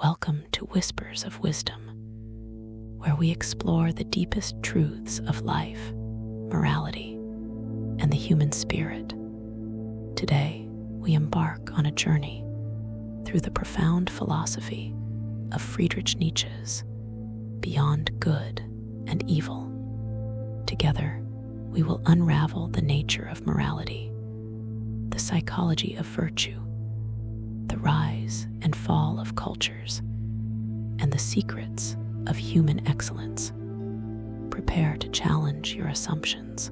Welcome to Whispers of Wisdom, where we explore the deepest truths of life, morality, and the human spirit. Today, we embark on a journey through the profound philosophy of Friedrich Nietzsche's Beyond Good and Evil. Together, we will unravel the nature of morality, the psychology of virtue, the rise and fall of cultures, and the secrets of human excellence. Prepare to challenge your assumptions,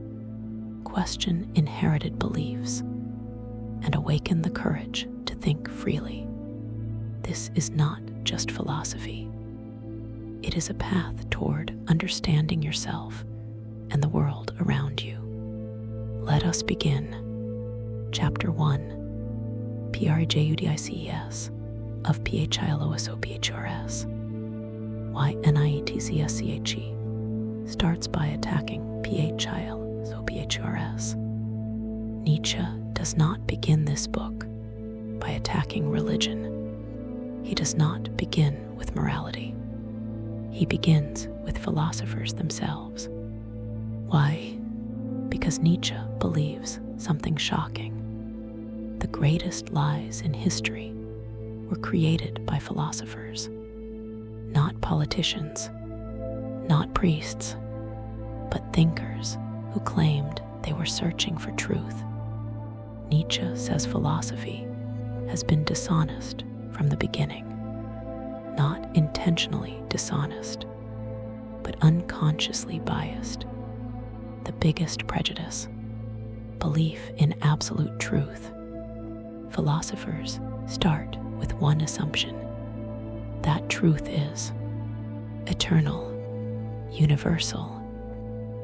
question inherited beliefs, and awaken the courage to think freely. This is not just philosophy. It is a path toward understanding yourself and the world around you. Let us begin. Chapter 1. Prejudices of Philosophers. Why Nietzsche starts by attacking Philosophers. Nietzsche does not begin this book by attacking religion. He does not begin with morality. He begins with philosophers themselves. Why? Because Nietzsche believes something shocking. The greatest lies in history were created by philosophers, not politicians, not priests, but thinkers who claimed they were searching for truth. Nietzsche says philosophy has been dishonest from the beginning, not intentionally dishonest, but unconsciously biased. The biggest prejudice, belief in absolute truth. Philosophers start with one assumption: that truth is eternal, universal,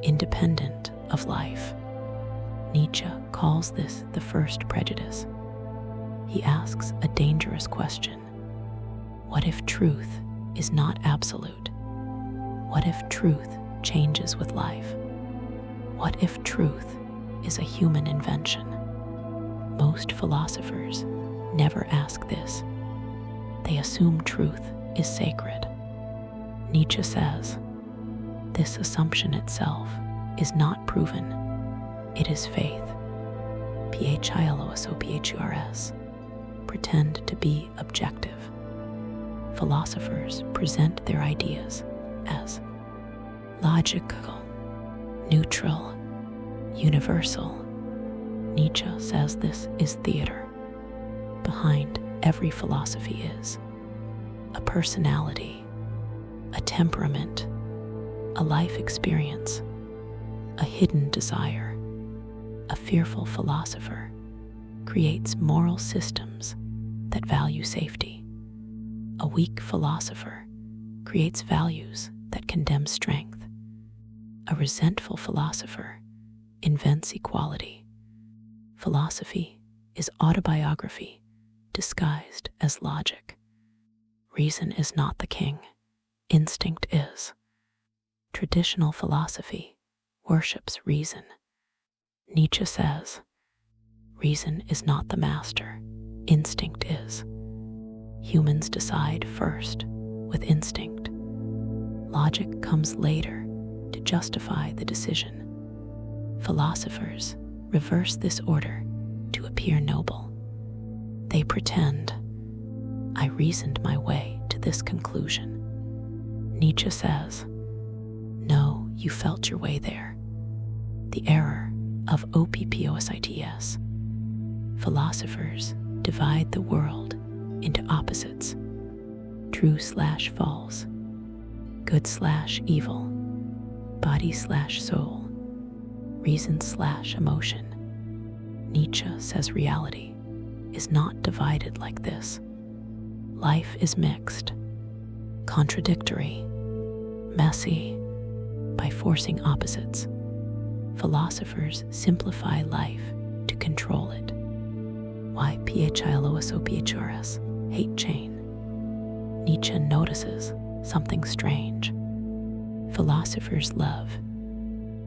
independent of life. Nietzsche calls this the first prejudice. He asks a dangerous question. What if truth is not absolute? What if truth changes with life? What if truth is a human invention? Most philosophers never ask this. They assume truth is sacred. Nietzsche says, this assumption itself is not proven. It is faith. Philosophers pretend to be objective. Philosophers present their ideas as logical, neutral, universal. Nietzsche says this is theater. Behind every philosophy is a personality, a temperament, a life experience, a hidden desire. A fearful philosopher creates moral systems that value safety. A weak philosopher creates values that condemn strength. A resentful philosopher invents equality. Philosophy is autobiography disguised as logic. Reason is not the king. Instinct is. Traditional philosophy worships reason. Nietzsche says, reason is not the master. Instinct is. Humans decide first with instinct. Logic comes later to justify the decision. Philosophers reverse this order to appear noble. They pretend, I reasoned my way to this conclusion. Nietzsche says, no, you felt your way there. The error of Apophthegms. Philosophers divide the world into opposites, true/false, good/evil, body/soul, reason/emotion. Nietzsche says reality is not divided like this. Life is mixed, contradictory, messy. By forcing opposites, philosophers simplify life to control it. Why Philosophers hate change? Nietzsche notices something strange. Philosophers love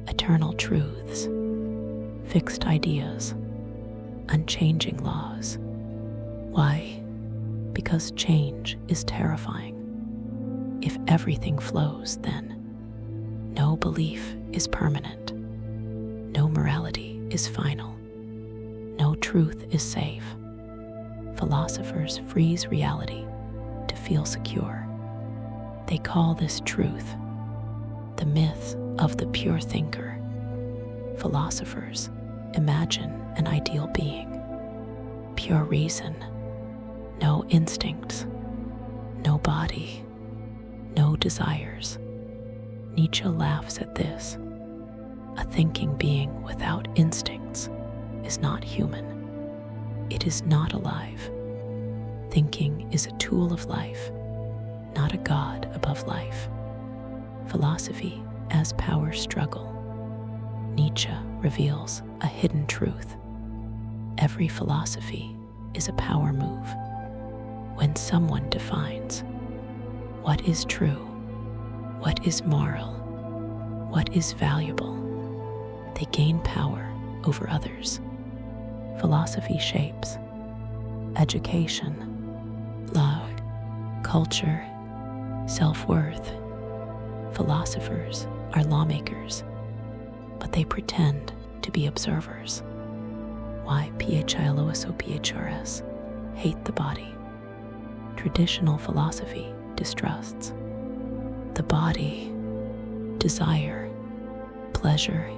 eternal truths, fixed ideas, unchanging laws. Why? because change is terrifying. If everything flows, then no belief is permanent, no morality is final, no truth is safe. Philosophers freeze reality to feel secure. They call this truth the myth of the pure thinker. Philosophers imagine an ideal being, pure reason, no instincts, no body, no desires. Nietzsche laughs at this. A thinking being without instincts is not human. It is not alive. Thinking is a tool of life, not a god above life. Philosophy as power struggle. Nietzsche reveals a hidden truth. Every philosophy is a power move. When someone defines what is true, what is moral, what is valuable, they gain power over others. Philosophy shapes education, love, culture, self-worth. Philosophers are lawmakers, but they pretend to be observers. Why Philosophers hate the body. Traditional philosophy distrusts the body, desire, pleasure,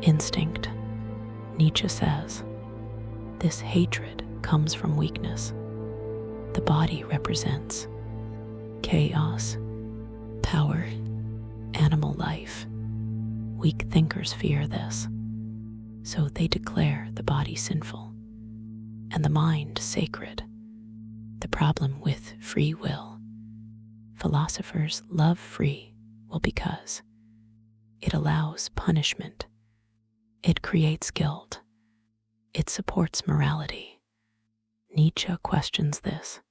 instinct. Nietzsche says, this hatred comes from weakness. The body represents chaos, power, animal life. Weak thinkers fear this, so they declare the body sinful and the mind sacred. The problem with free will. Philosophers love free will because it allows punishment. It creates guilt. It supports morality. Nietzsche questions this.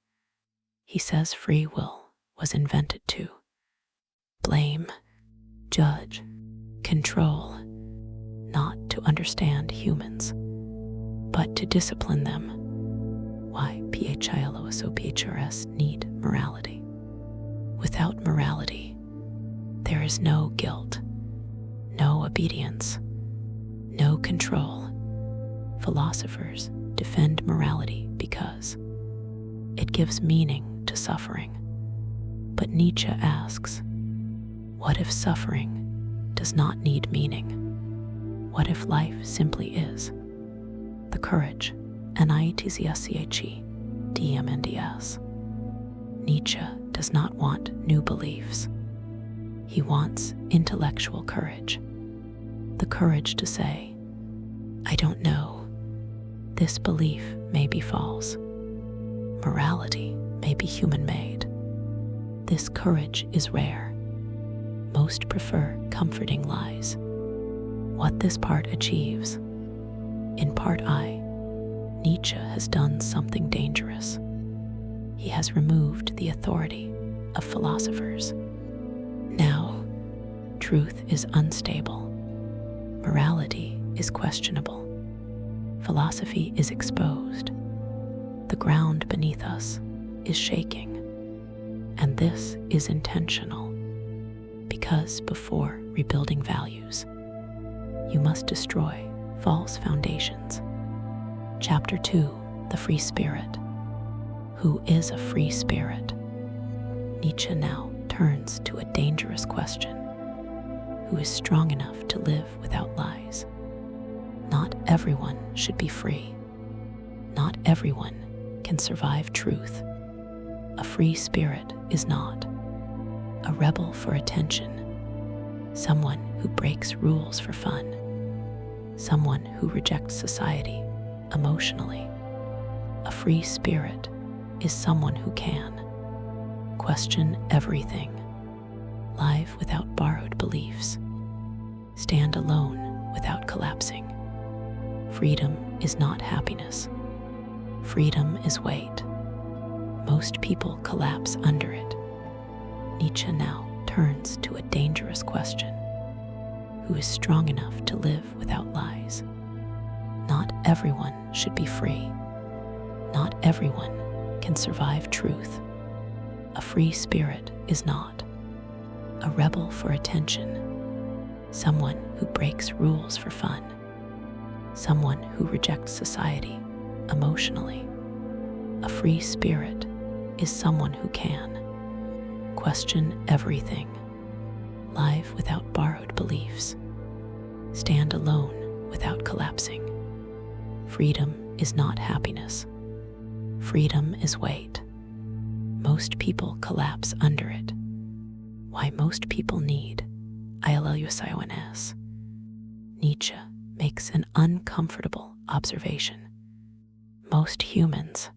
He says free will was invented to blame, judge, control, not to understand humans, but to discipline them. Why Philosophers need morality. Without morality, there is no guilt, no obedience, no control. Philosophers defend morality because it gives meaning to suffering. But Nietzsche asks, what if suffering does not need meaning? What if life simply is? The courage, NIETZSCHE, Nietzsche does not want new beliefs. He wants intellectual courage. The courage to say, I don't know. This belief may be false. Morality may be human-made. This courage is rare. Most prefer comforting lies. What this part achieves. In part I, Nietzsche has done something dangerous. He has removed the authority of philosophers. Now, truth is unstable. Morality is questionable. Philosophy is exposed. The ground beneath us is shaking. And this is intentional, because before rebuilding values, you must destroy false foundations. Chapter 2, The Free Spirit. Who is a free spirit? Nietzsche now turns to a dangerous question. Who is strong enough to live without lies? Not everyone should be free. Not everyone can survive truth. A free spirit is not a rebel for attention, someone who breaks rules for fun, someone who rejects society emotionally. A free spirit is someone who can question everything, live without borrowed beliefs, stand alone without collapsing. Freedom is not happiness. Freedom is weight. Most people collapse under it. Nietzsche now turns to a dangerous question. Who is strong enough to live without lies? Not everyone should be free. Not everyone can survive truth. A free spirit is not. A rebel for attention, someone who breaks rules for fun, someone who rejects society emotionally. A free spirit is someone who can question everything, live without borrowed beliefs, stand alone without collapsing. Freedom is not happiness. Freedom is weight. Most people collapse under it. Why most people need ILLUSIONS. Nietzsche makes an uncomfortable observation. Most humans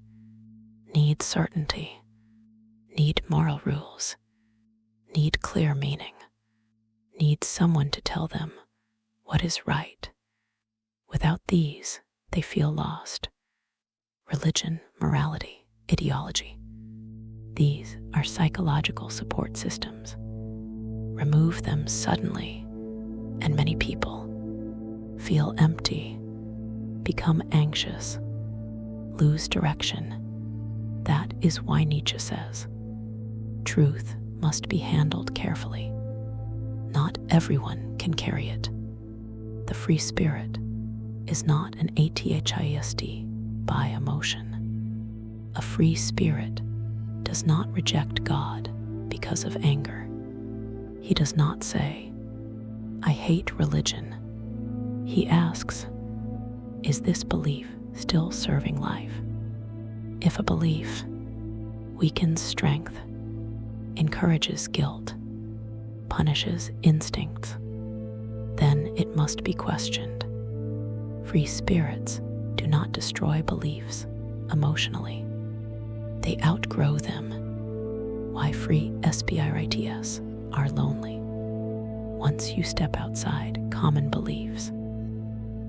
need certainty, need moral rules, need clear meaning, need someone to tell them what is right. Without these, they feel lost. Religion, morality, ideology. These are psychological support systems. Remove them suddenly, and many people feel empty, become anxious, lose direction. That is why Nietzsche says, truth must be handled carefully. Not everyone can carry it. The free spirit is not an atheist by emotion. A free spirit does not reject God because of anger. He does not say, I hate religion. He asks, is this belief still serving life? If a belief weakens strength, encourages guilt, punishes instincts, then it must be questioned. Free spirits do not destroy beliefs emotionally. They outgrow them. Why free spirits are lonely. Once you step outside common beliefs,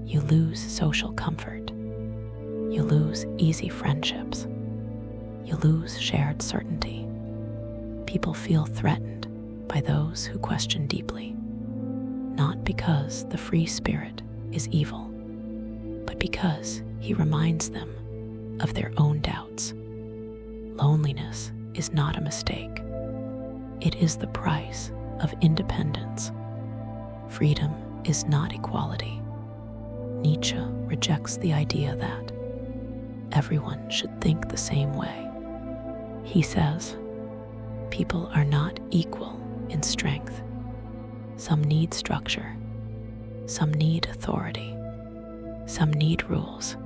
you lose social comfort. You lose easy friendships. You lose shared certainty. People feel threatened by those who question deeply, not because the free spirit is evil, but because he reminds them of their own doubts. Loneliness is not a mistake. It is the price of independence. Freedom is not equality. Nietzsche rejects the idea that everyone should think the same way. He says, people are not equal in strength. Some need structure. Some need authority. Some need rules.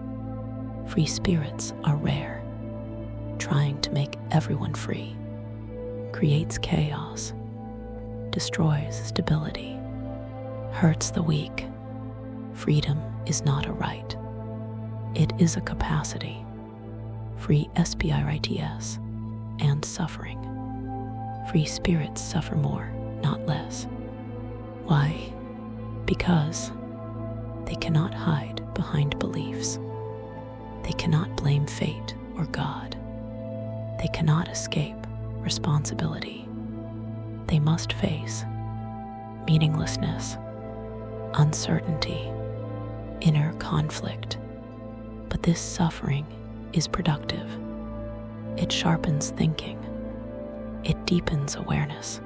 Free spirits are rare. Trying to make everyone free creates chaos, destroys stability, hurts the weak. Freedom is not a right. It is a capacity. Free spirits and suffering. Free spirits suffer more, not less. Why? Because they cannot hide behind beliefs. They cannot blame fate or God. They cannot escape responsibility. They must face meaninglessness, uncertainty, inner conflict. But this suffering is productive. It sharpens thinking. It deepens awareness.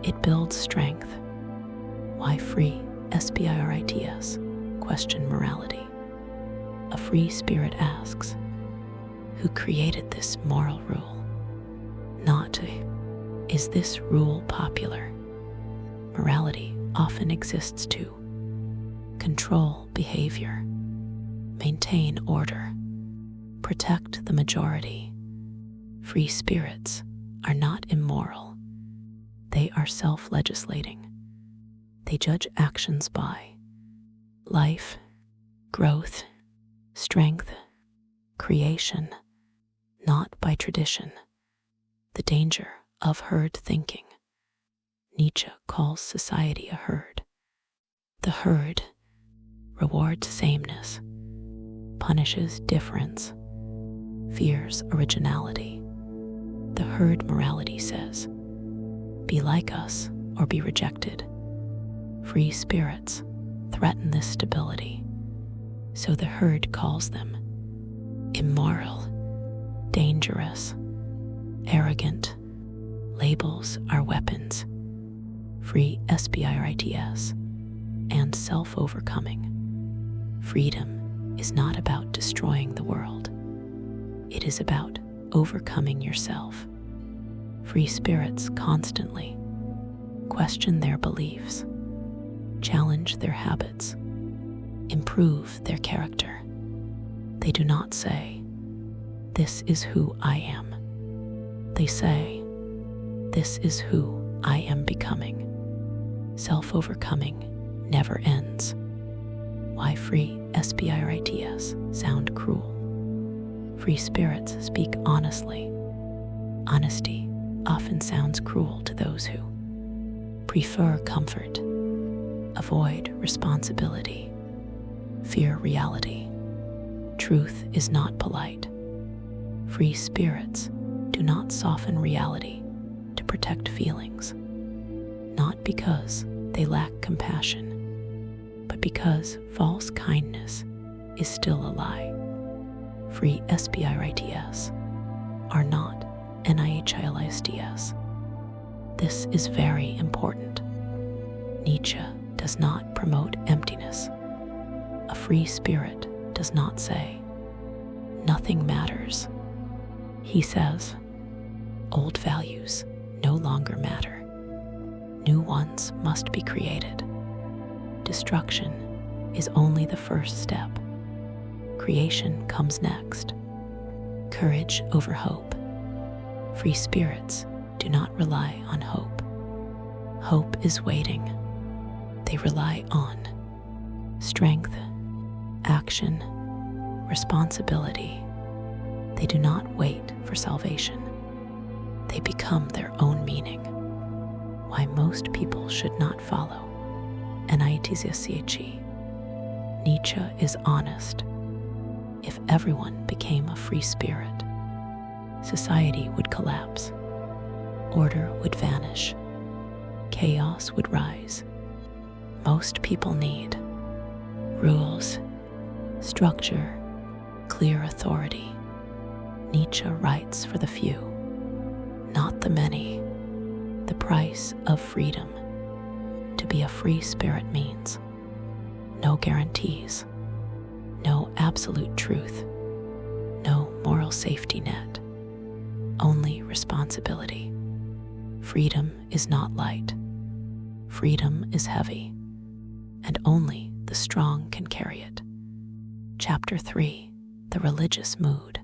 It builds strength. Why free spirits question morality? A free spirit asks, who created this moral rule? Not, is this rule popular? Morality often exists to control behavior, maintain order, protect the majority. Free spirits are not immoral. They are self-legislating. They judge actions by life, growth, strength, creation, not by tradition. The danger of herd thinking. Nietzsche calls society a herd. The herd rewards sameness, punishes difference, fears originality. The herd morality says, be like us or be rejected. Free spirits threaten this stability, so the herd calls them immoral, dangerous, arrogant. Labels are weapons. Free spirits and self-overcoming. Freedom is not about destroying the world. It is about overcoming yourself. Free spirits constantly question their beliefs, challenge their habits, improve their character. They do not say, "This is who I am." They say, "This is who I am becoming." Self-overcoming never ends. Why free spirits sound cruel? Free spirits speak honestly. Honesty often sounds cruel to those who prefer comfort, avoid responsibility, fear reality. Truth is not polite. Free spirits do not soften reality to protect feelings, not because they lack compassion, but because false kindness is still a lie. Free spirits are not nihilists. This is very important. Nietzsche does not promote emptiness. A free spirit does not say, "Nothing matters." He says, "Old values no longer matter. New ones must be created. Destruction is only the first step. Creation comes next." Courage over hope. Free spirits do not rely on hope. Hope is waiting. They rely on strength, action, responsibility. They do not wait for salvation. They become their own meaning. Why most people should not follow Nietzsche. Nietzsche is honest. If everyone became a free spirit, society would collapse. Order would vanish. Chaos would rise. Most people need rules, structure, clear authority. Nietzsche writes for the few, not the many. The price of freedom. To be a free spirit means no guarantees, no absolute truth, no moral safety net, only responsibility. Freedom is not light. Freedom is heavy, and only the strong can carry it. Chapter 3, The Religious Mood.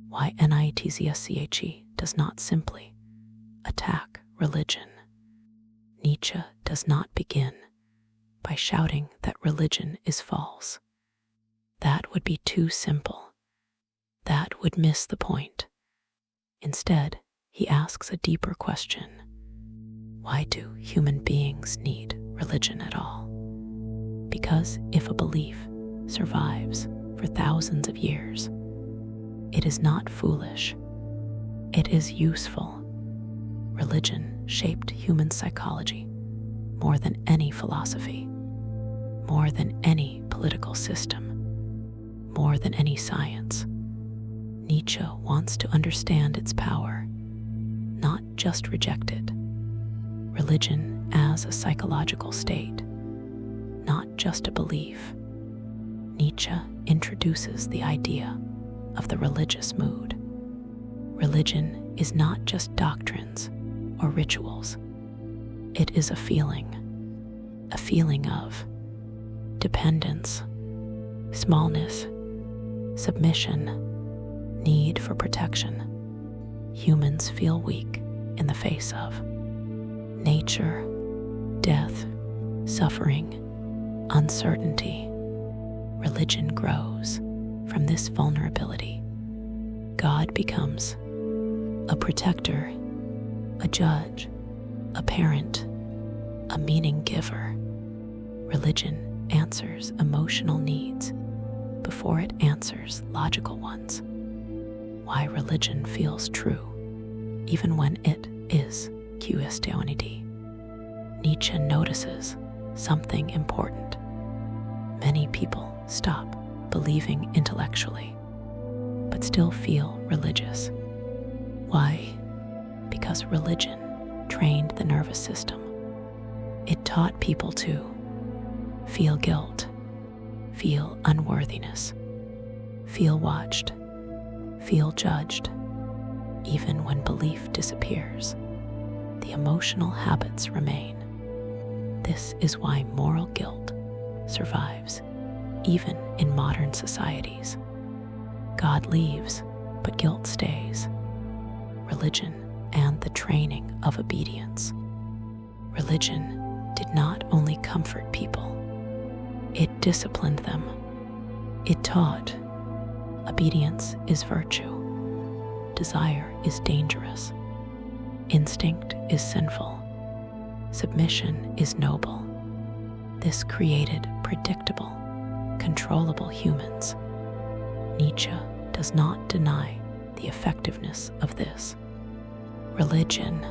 Why Nietzsche does not simply attack religion. Nietzsche does not begin by shouting that religion is false. That would be too simple. That would miss the point. Instead, he asks a deeper question. Why do human beings need religion at all? Because if a belief survives for thousands of years, it is not foolish. It is useful. Religion shaped human psychology more than any philosophy, more than any political system, more than any science. Nietzsche wants to understand its power, not just reject it. Religion as a psychological state, not just a belief. Nietzsche introduces the idea of the religious mood. Religion is not just doctrines or rituals. It is a feeling of dependence, smallness, submission, need for protection. Humans feel weak in the face of nature, death, suffering, uncertainty. Religion grows from this vulnerability. God becomes a protector, a judge, a parent, a meaning giver. Religion answers emotional needs before it answers logical ones. Why religion feels true, even when it is Christianity. Nietzsche notices something important. Many people stop believing intellectually, but but still feel religious. Why? Because religion trained the nervous system. It taught people to feel guilt, feel unworthiness, feel watched, feel judged. Even when belief disappears, the emotional habits remain. This is why moral guilt survives, even in modern societies. God leaves, but guilt stays. Religion and the training of obedience. Religion did not only comfort people, it disciplined them. It taught obedience is virtue, desire is dangerous, instinct is sinful, submission is noble. This created predictable, controllable humans. Nietzsche does not deny the effectiveness of this. Religion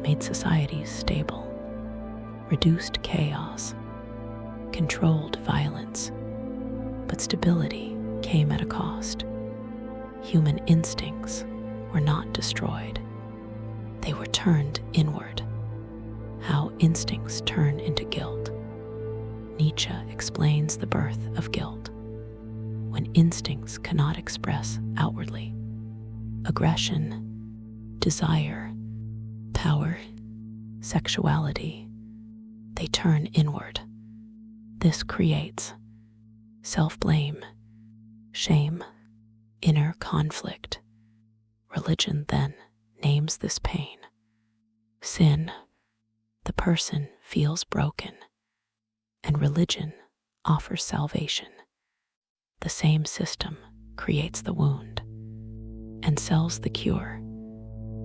made societies stable, reduced chaos, controlled violence, but stability came at a cost. Human instincts were not destroyed. They were turned inward. How instincts turn into guilt. Nietzsche explains the birth of guilt. When instincts cannot express outwardly, aggression, desire, power, sexuality, they turn inward. This creates self-blame, shame, inner conflict. Religion then names this pain sin. The person feels broken, and religion offers salvation. The same system creates the wound and sells the cure.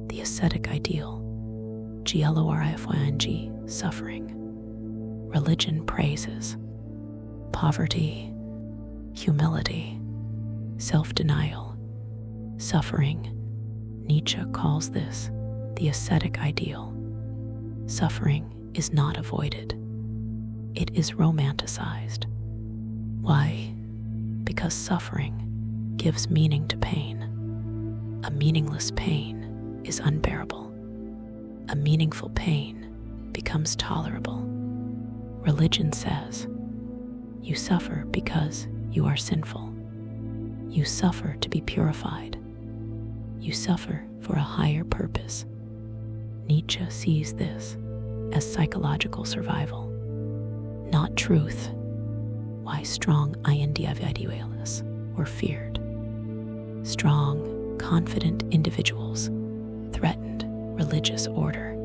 The ascetic ideal, glorifying suffering. Religion praises poverty, humility, self-denial, suffering. Nietzsche calls this the ascetic ideal. Suffering is not avoided. It is romanticized. Why? Because suffering gives meaning to pain. A meaningless pain is unbearable. A meaningful pain becomes tolerable. Religion says, you suffer because you are sinful. You suffer to be purified. You suffer for a higher purpose. Nietzsche sees this as psychological survival, not truth. Why strong individuals were feared. Strong, confident individuals threatened religious order.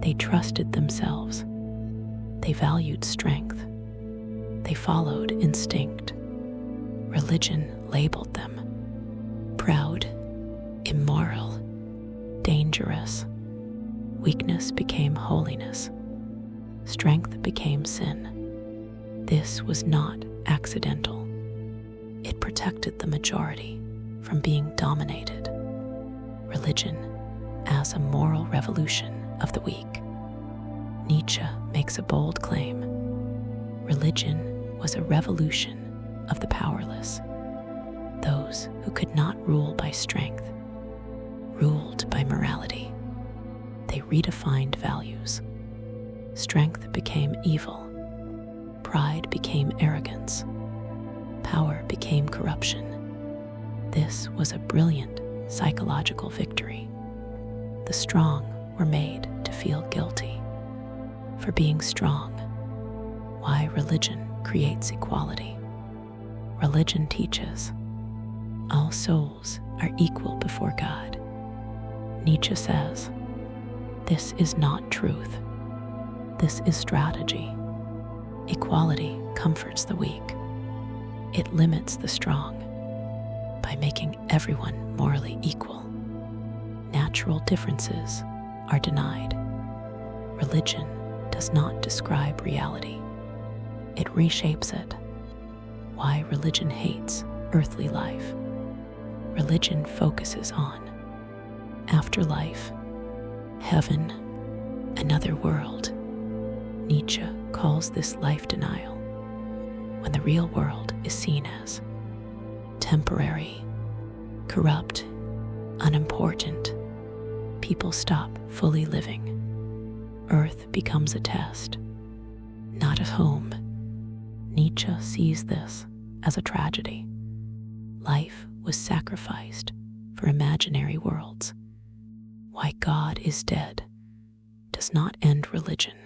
They trusted themselves. They valued strength. They followed instinct. Religion labeled them proud, immoral, dangerous. Weakness became holiness. Strength became sin. This was not accidental. It protected the majority from being dominated. Religion as a moral revolution of the weak. Nietzsche makes a bold claim. Religion was a revolution of the powerless. Those who could not rule by strength ruled by morality. They redefined values. Strength became evil. Pride became arrogance. Power became corruption. This was a brilliant psychological victory. The strong were made to feel guilty for being strong. Why religion creates equality. Religion teaches all souls are equal before God. Nietzsche says, this is not truth. This is strategy. Equality comforts the weak. It limits the strong by making everyone morally equal. Natural differences are denied. Religion does not describe reality. It reshapes it. Why religion hates earthly life. Religion focuses on afterlife, heaven, another world. Nietzsche calls this life denial, when the real world is seen as temporary, corrupt, unimportant. People stop fully living. Earth becomes a test, not a home. Nietzsche sees this as a tragedy. Life was sacrificed for imaginary worlds. Why God is dead does not end religion,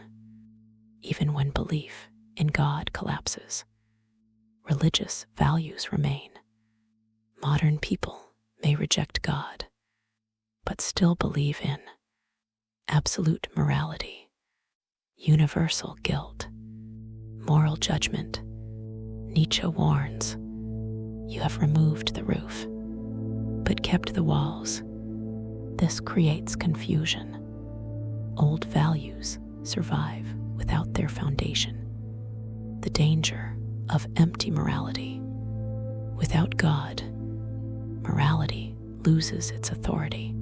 even when belief in God collapses. Religious values remain. Modern people may reject God, but still believe in absolute morality, universal guilt, moral judgment. Nietzsche warns, you have removed the roof, but kept the walls. This creates confusion. Old values survive without their foundation. The danger of empty morality. Without God, morality loses its authority.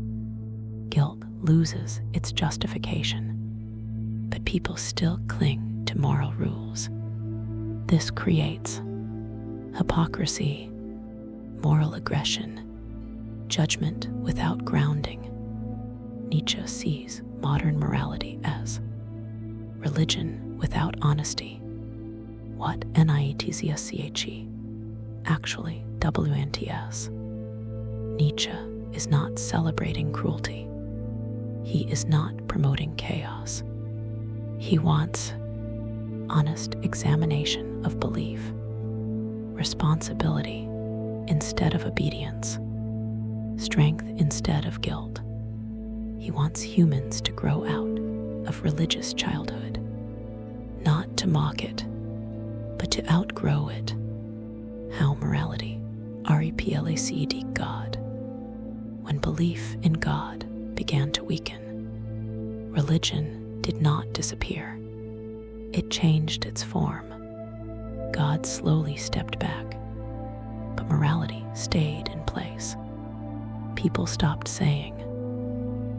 Guilt loses its justification. But people still cling to moral rules. This creates hypocrisy, moral aggression, judgment without grounding. Nietzsche sees modern morality as religion without honesty. What Nietzsche? Actually, WNTS. Nietzsche is not celebrating cruelty. He is not promoting chaos. He wants honest examination of belief, responsibility instead of obedience, strength instead of guilt. He wants humans to grow out of religious childhood, not to mock it, but to outgrow it. How morality, REPLACED, God. When belief in God began to weaken, religion did not disappear. It changed its form. God slowly stepped back, but morality stayed in place. People stopped saying,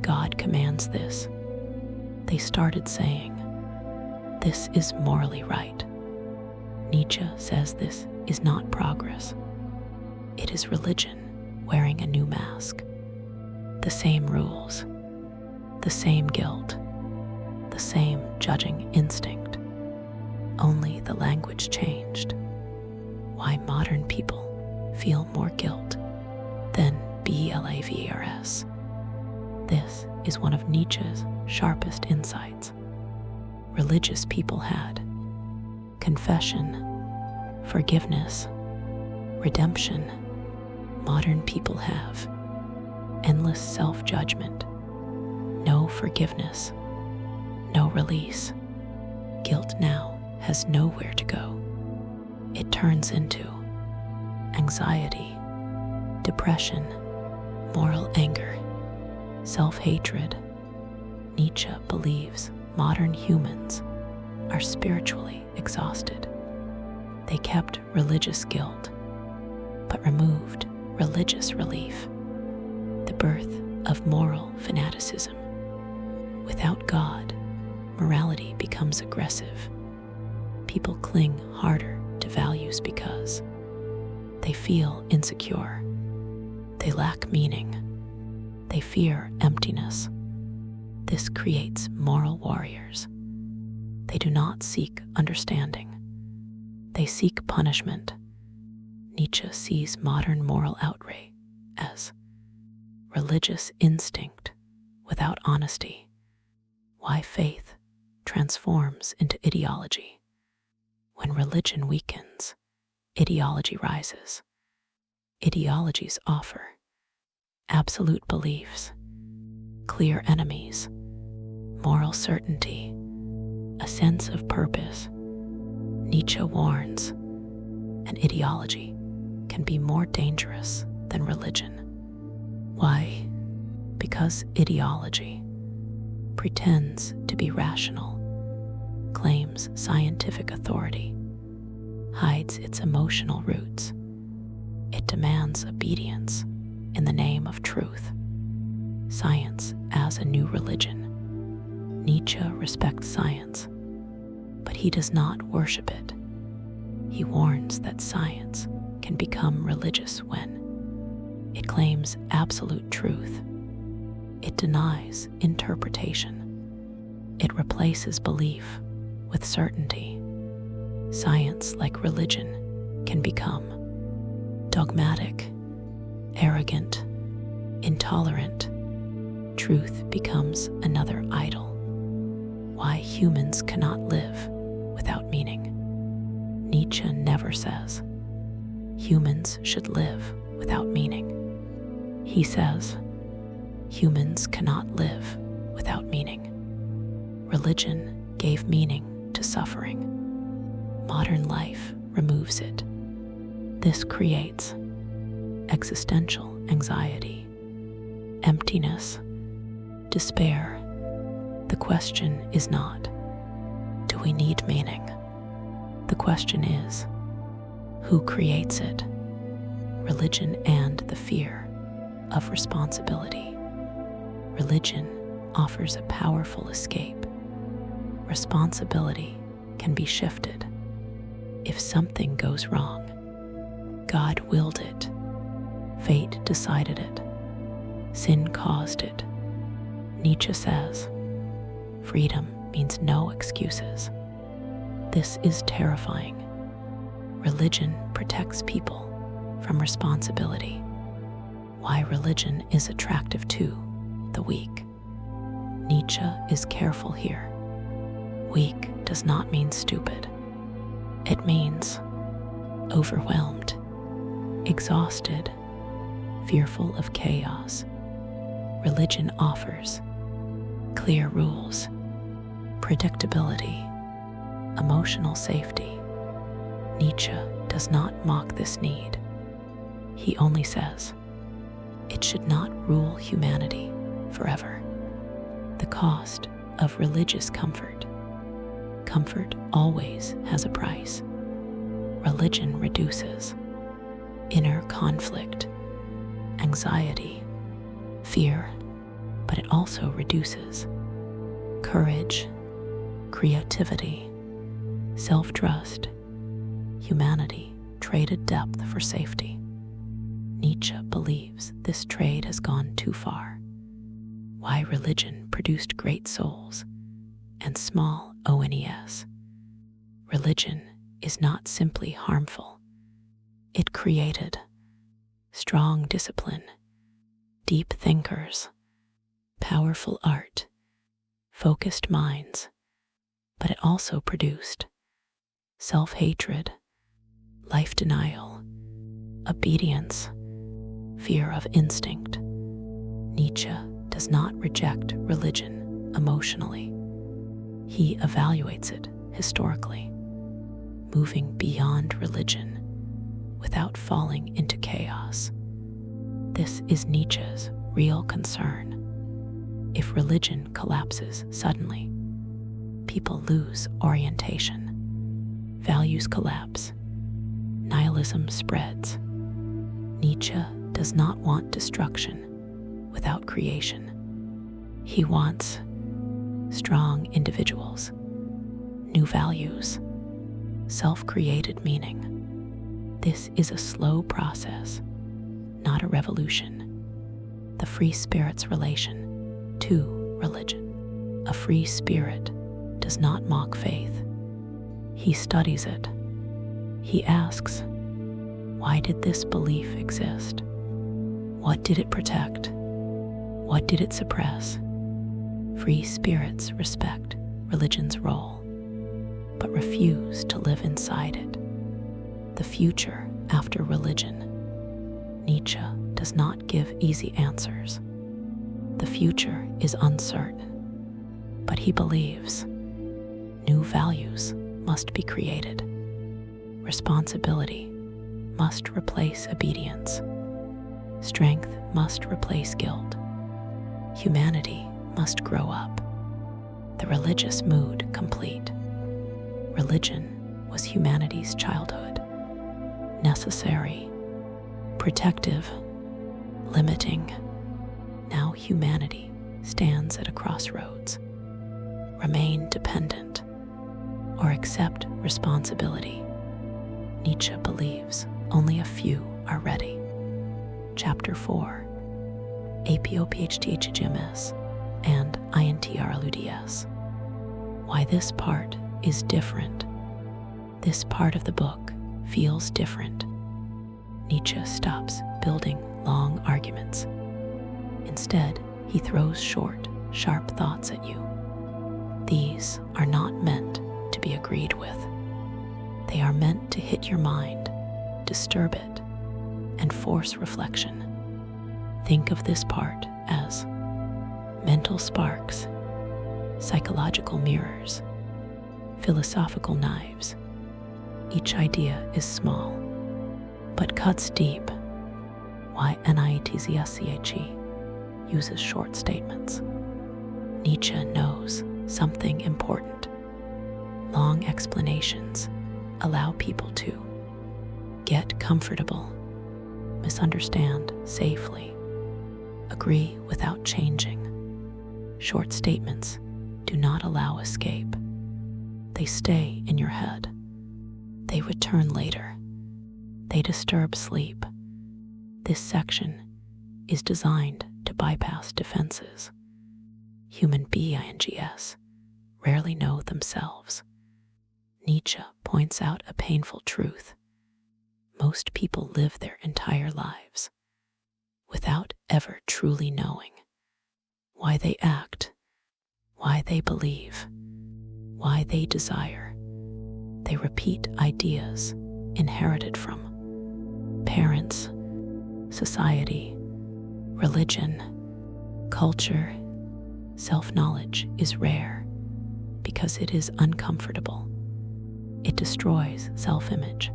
God commands this. They started saying, this is morally right. Nietzsche says this is not progress. It is religion wearing a new mask. The same rules, the same guilt, the same judging instinct. Only the language changed. Why modern people feel more guilt than BELAVERS. This is one of Nietzsche's sharpest insights. Religious people had confession, forgiveness, redemption. Modern people have endless self-judgment, no forgiveness, no release. Guilt now has nowhere to go. It turns into anxiety, depression, moral anger, self-hatred. Nietzsche believes modern humans are spiritually exhausted. They kept religious guilt, but removed religious relief. The birth of moral fanaticism. Without God, morality becomes aggressive. People cling harder to values because they feel insecure. They lack meaning. They fear emptiness. This creates moral warriors. They do not seek understanding. They seek punishment. Nietzsche sees modern moral outrage as religious instinct without honesty. Why faith transforms into ideology. When religion weakens, ideology rises. Ideologies offer absolute beliefs, clear enemies, moral certainty, a sense of purpose. Nietzsche warns, an ideology can be more dangerous than religion. Why? Because ideology pretends to be rational, claims scientific authority, hides its emotional roots. It demands obedience in the name of truth. Science as a new religion. Nietzsche respects science, but he does not worship it. He warns that science can become religious when It claims absolute truth. It denies interpretation. It replaces belief with certainty. Science, like religion, can become dogmatic, arrogant, intolerant. Truth becomes another idol. Why humans cannot live without meaning. Nietzsche never says humans should live without meaning. He says humans cannot live without meaning. Religion gave meaning to suffering. Modern life removes it. This creates existential anxiety, emptiness, despair. The question is not, do we need meaning? The question is, who creates it? Religion and the fear of responsibility. Religion offers a powerful escape. Responsibility can be shifted. If something goes wrong, God willed it. Fate decided it. Sin caused it. Nietzsche says, freedom means no excuses. This is terrifying. Religion protects people from responsibility. Why religion is attractive to the weak. Nietzsche is careful here. Weak does not mean stupid. It means overwhelmed, exhausted, fearful of chaos. Religion offers clear rules, predictability, emotional safety. Nietzsche does not mock this need. He only says it should not rule humanity forever. The cost of religious comfort. Comfort always has a price. Religion reduces inner conflict, anxiety, fear, but it also reduces courage, creativity, self-trust. Humanity traded depth for safety. Nietzsche believes this trade has gone too far. Why religion produced great souls and small ONES. Religion is not simply harmful. It created strong discipline, deep thinkers, powerful art, focused minds, but it also produced self-hatred, life denial, obedience, fear of instinct. Nietzsche does not reject religion emotionally. He evaluates it historically, moving beyond religion without falling into chaos. This is Nietzsche's real concern. If religion collapses suddenly, people lose orientation, values collapse, nihilism spreads. Nietzsche does not want destruction without creation. He wants strong individuals, new values, self-created meaning. This is a slow process, not a revolution. The free spirit's relation to religion. A free spirit does not mock faith. He studies it. He asks, why did this belief exist? What did it protect? What did it suppress? Free spirits respect religion's role, but refuse to live inside it. The future after religion. Nietzsche does not give easy answers. The future is uncertain, but he believes new values must be created. Responsibility must replace obedience. Strength must replace guilt. Humanity must grow up. The religious mood complete. Religion was humanity's childhood. Necessary, protective, limiting. Now humanity stands at a crossroads. Remain dependent or accept responsibility. Nietzsche believes only a few are ready. Chapter 4, Apophthegms and Interludes. Why this part is different. This part of the book feels different. Nietzsche stops building long arguments. Instead, he throws short, sharp thoughts at you. These are not meant to be agreed with. They are meant to hit your mind, disturb it, and force reflection. Think of this part as mental sparks, psychological mirrors, philosophical knives. Each idea is small, but cuts deep. Why Nietzsche uses short statements. Nietzsche knows something important. Long explanations allow people to get comfortable, misunderstand safely, agree without changing. Short statements do not allow escape. They stay in your head. They return later. They disturb sleep. This section is designed to bypass defenses. Human beings rarely know themselves. Nietzsche points out a painful truth. Most people live their entire lives without ever truly knowing why they act, why they believe, why they desire. They repeat ideas inherited from parents, society, religion, culture. Self-knowledge is rare because it is uncomfortable. It destroys self-image.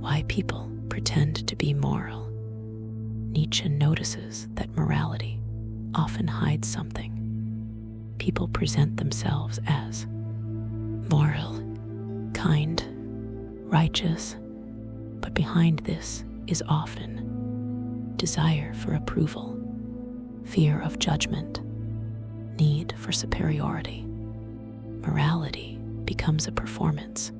Why people pretend to be moral. Nietzsche notices that morality often hides something. People present themselves as moral, kind, righteous, but behind this is often desire for approval, fear of judgment, need for superiority. Morality becomes a performance.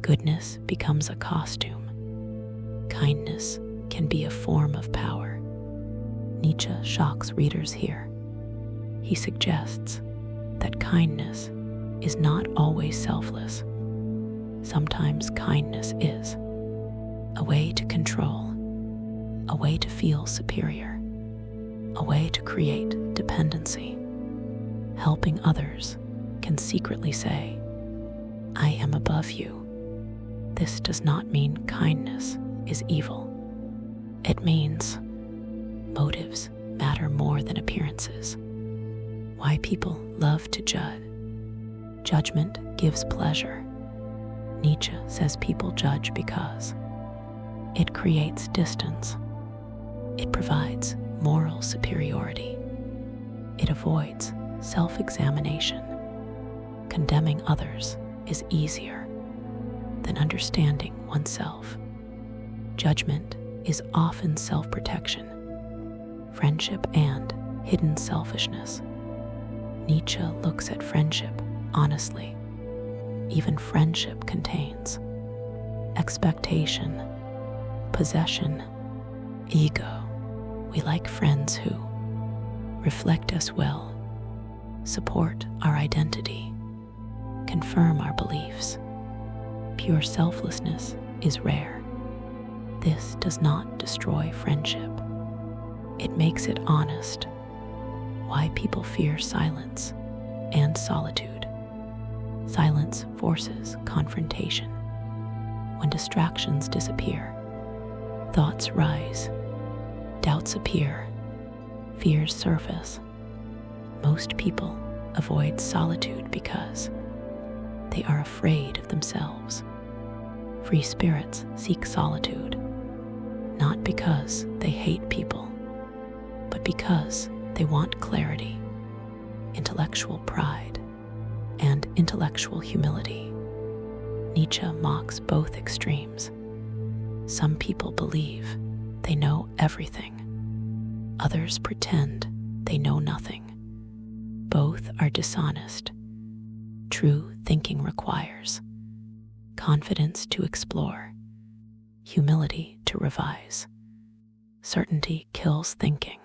Goodness becomes a costume. Kindness can be a form of power. Nietzsche shocks readers here. He suggests that kindness is not always selfless. Sometimes kindness is a way to control, a way to feel superior, a way to create dependency. Helping others can secretly say, I am above you. This does not mean kindness is evil. It means motives matter more than appearances. Why people love to judge. Judgment gives pleasure. Nietzsche says people judge because it creates distance. It provides moral superiority. It avoids self-examination. Condemning others is easier than understanding oneself. Judgment is often self-protection, friendship, and hidden selfishness. Nietzsche looks at friendship honestly. Even friendship contains expectation, possession, ego. We like friends who reflect us well, support our identity, confirm our beliefs. Pure selflessness is rare. This does not destroy friendship. It makes it honest. Why people fear silence and solitude. Silence forces confrontation. When distractions disappear, thoughts rise, doubts appear, fears surface. Most people avoid solitude because they are afraid of themselves. Free spirits seek solitude, not because they hate people, but because they want clarity, intellectual pride, and intellectual humility. Nietzsche mocks both extremes. Some people believe they know everything. Others pretend they know nothing. Both are dishonest. True thinking requires confidence to explore, humility to revise, Certainty kills thinking.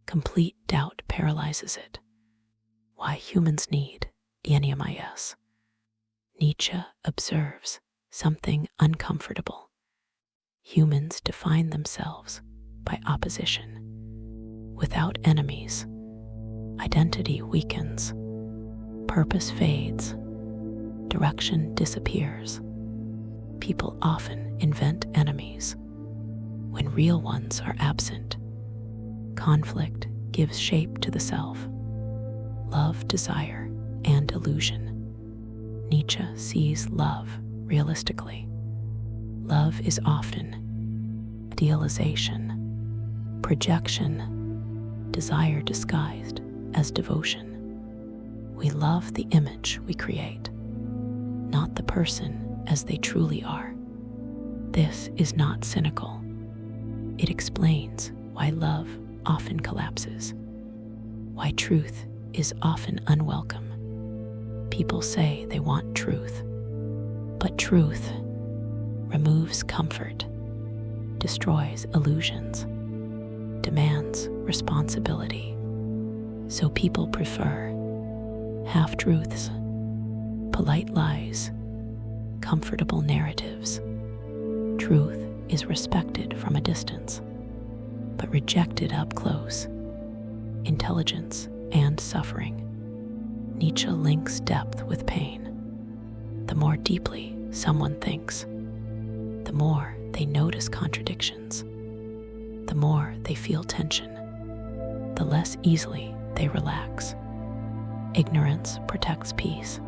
Complete doubt paralyzes it. Why humans need ENEMIS. Nietzsche observes something uncomfortable. Humans define themselves by opposition. Without enemies, identity weakens, purpose fades, direction disappears. People often invent enemies. When real ones are absent, conflict gives shape to the self. Love, desire, and illusion. Nietzsche sees love realistically. Love is often idealization, projection, desire disguised as devotion. We love the image we create, not the person as they truly are. This is not cynical. It explains why love often collapses, why truth is often unwelcome. People say they want truth, but truth removes comfort, destroys illusions, demands responsibility. So people prefer half-truths, polite lies, comfortable narratives. Truth is respected from a distance, but rejected up close. Intelligence and suffering. Nietzsche links depth with pain. The more deeply someone thinks, the more they notice contradictions, the more they feel tension, the less easily they relax. Ignorance protects peace.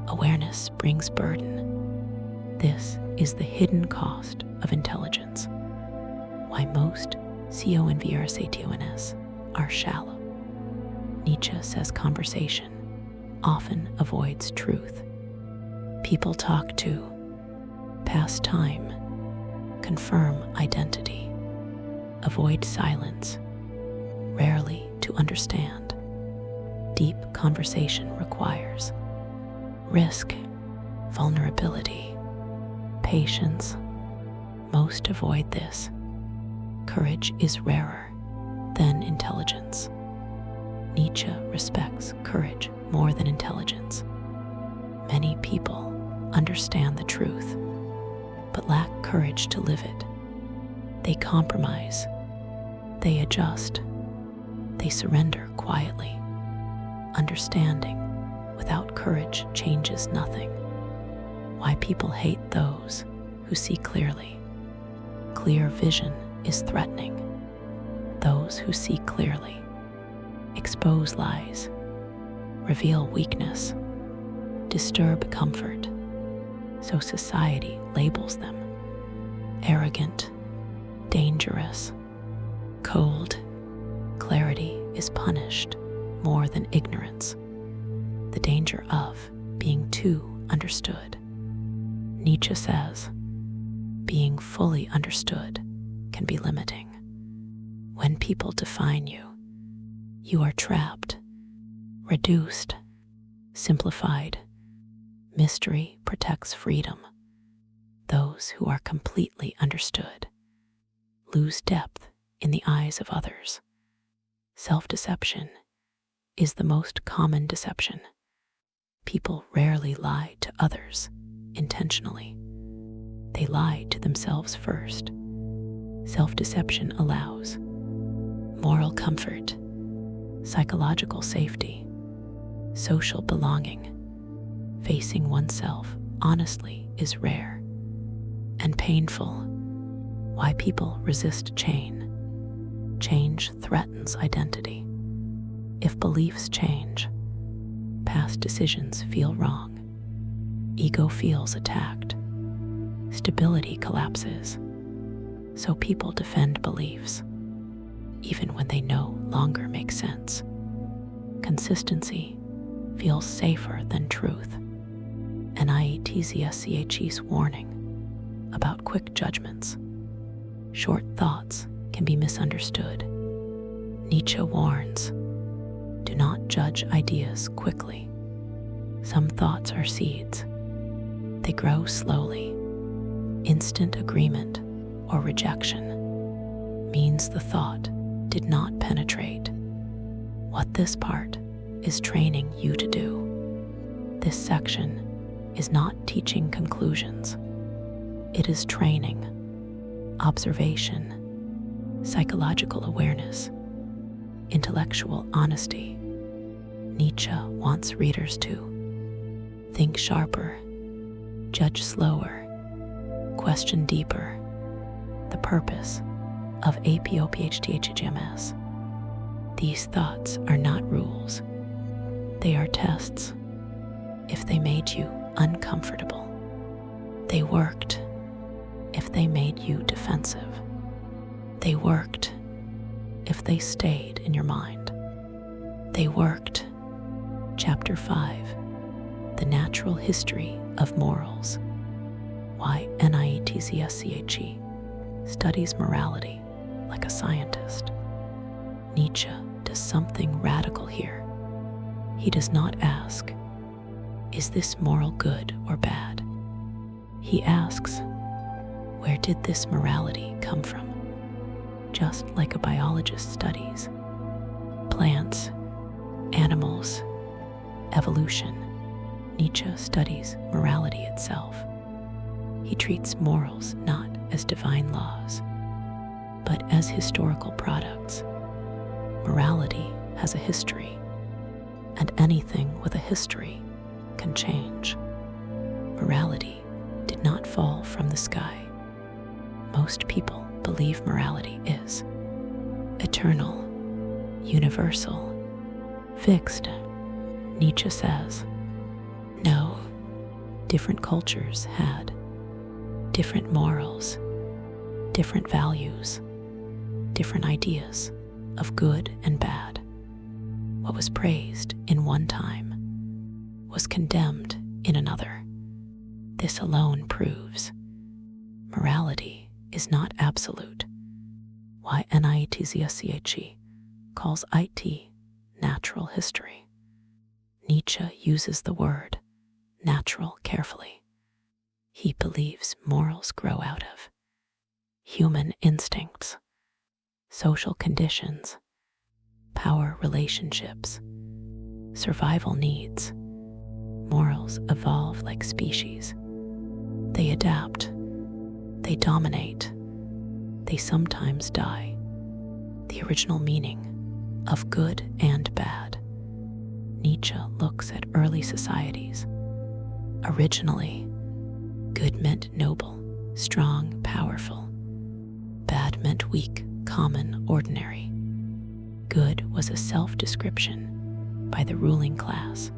Awareness brings burden. This is the hidden cost of intelligence. Why most conversaciones are shallow. Nietzsche says conversation often avoids truth. People talk to pass time, confirm identity, avoid silence, rarely to understand. Deep conversation requires risk, vulnerability, patience. Most avoid this. Courage is rarer than intelligence. Nietzsche respects courage more than intelligence. Many people understand the truth, but lack courage to live it. They compromise, they adjust, they surrender quietly. Understanding without courage changes nothing. Why people hate those who see clearly. Clear vision is threatening. Those who see clearly expose lies, reveal weakness, disturb comfort. So society labels them arrogant, dangerous, cold. Clarity is punished more than ignorance. The danger of being too understood. Nietzsche says, being fully understood can be limiting. When people define you, you are trapped, reduced, simplified. Mystery protects freedom. Those who are completely understood lose depth in the eyes of others. Self-deception is the most common deception. People rarely lie to others intentionally. They lie to themselves first. Self-deception allows moral comfort, psychological safety, social belonging. Facing oneself honestly is rare and painful. Why people resist change. Change threatens identity. If beliefs change, past decisions feel wrong. Ego feels attacked. Stability collapses. So people defend beliefs, even when they no longer make sense. Consistency feels safer than truth. NIETZSCHE's warning about quick judgments. Short thoughts can be misunderstood. Nietzsche warns, do not judge ideas quickly. Some thoughts are seeds. They grow slowly. Instant agreement or rejection. means the thought did not penetrate. What this part is training you to do. This section is not teaching conclusions. It is training, observation, psychological awareness, intellectual honesty. Nietzsche wants readers to think sharper, judge slower, question deeper. The purpose of Apophthegms. These thoughts are not rules. They are tests. If they made you uncomfortable, they worked. If they made you defensive, they worked. If they stayed in your mind, they worked. Chapter 5: The Natural History of Morals. Why Nietzsche studies morality like a scientist. Nietzsche does something radical here. He does not ask, is this moral good or bad? He asks, where did this morality come from? Just like a biologist studies plants, animals, evolution, Nietzsche studies morality itself. He treats morals not as divine laws, but as historical products. Morality has a history, and anything with a history can change. Morality did not fall from the sky. Most people believe morality is eternal, universal, fixed. Nietzsche says, no, different cultures had different morals, different values, different ideas of good and bad. What was praised in one time was condemned in another. This alone proves morality is not absolute. Why Nietzsche calls it natural history. Nietzsche uses the word natural carefully. He believes morals grow out of human instincts, social conditions, power relationships, survival needs. Morals evolve like species. They adapt, they dominate, they sometimes die. The original meaning of good and bad. Nietzsche looks at early societies. Originally, good meant noble, strong, powerful. Bad meant weak, common, ordinary. Good was a self-description by the ruling class.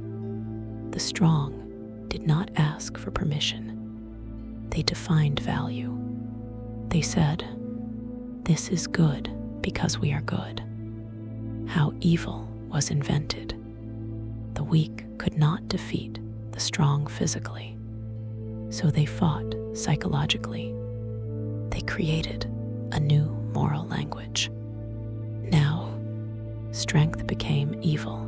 The strong did not ask for permission. They defined value. They said, this is good because we are good. How evil was invented. The weak could not defeat the strong physically, so they fought psychologically. They created a new moral language. Now, strength became evil,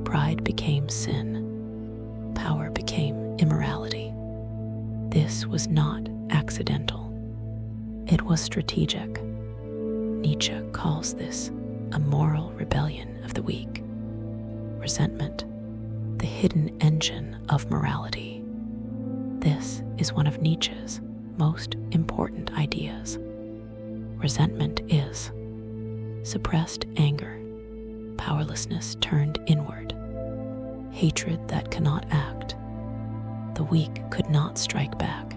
pride became sin, power became immorality. This was not accidental. It was strategic. Nietzsche calls this a moral rebellion of the weak. Resentment, the hidden engine of morality. This is one of Nietzsche's most important ideas. Resentment is suppressed anger, powerlessness turned inward, hatred that cannot act. The weak could not strike back,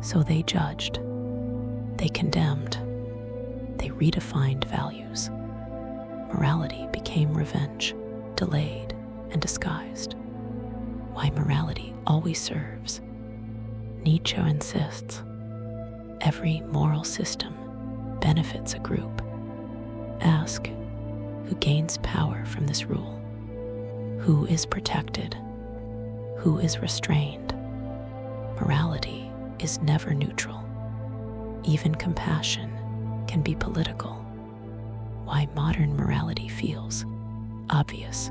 so they judged, they condemned, they redefined values. Morality became revenge, delayed and disguised. Why morality always serves. Nietzsche insists, every moral system benefits a group. Ask, who gains power from this rule? Who is protected? Who is restrained? Morality is never neutral. Even compassion can be political. Why modern morality feels obvious.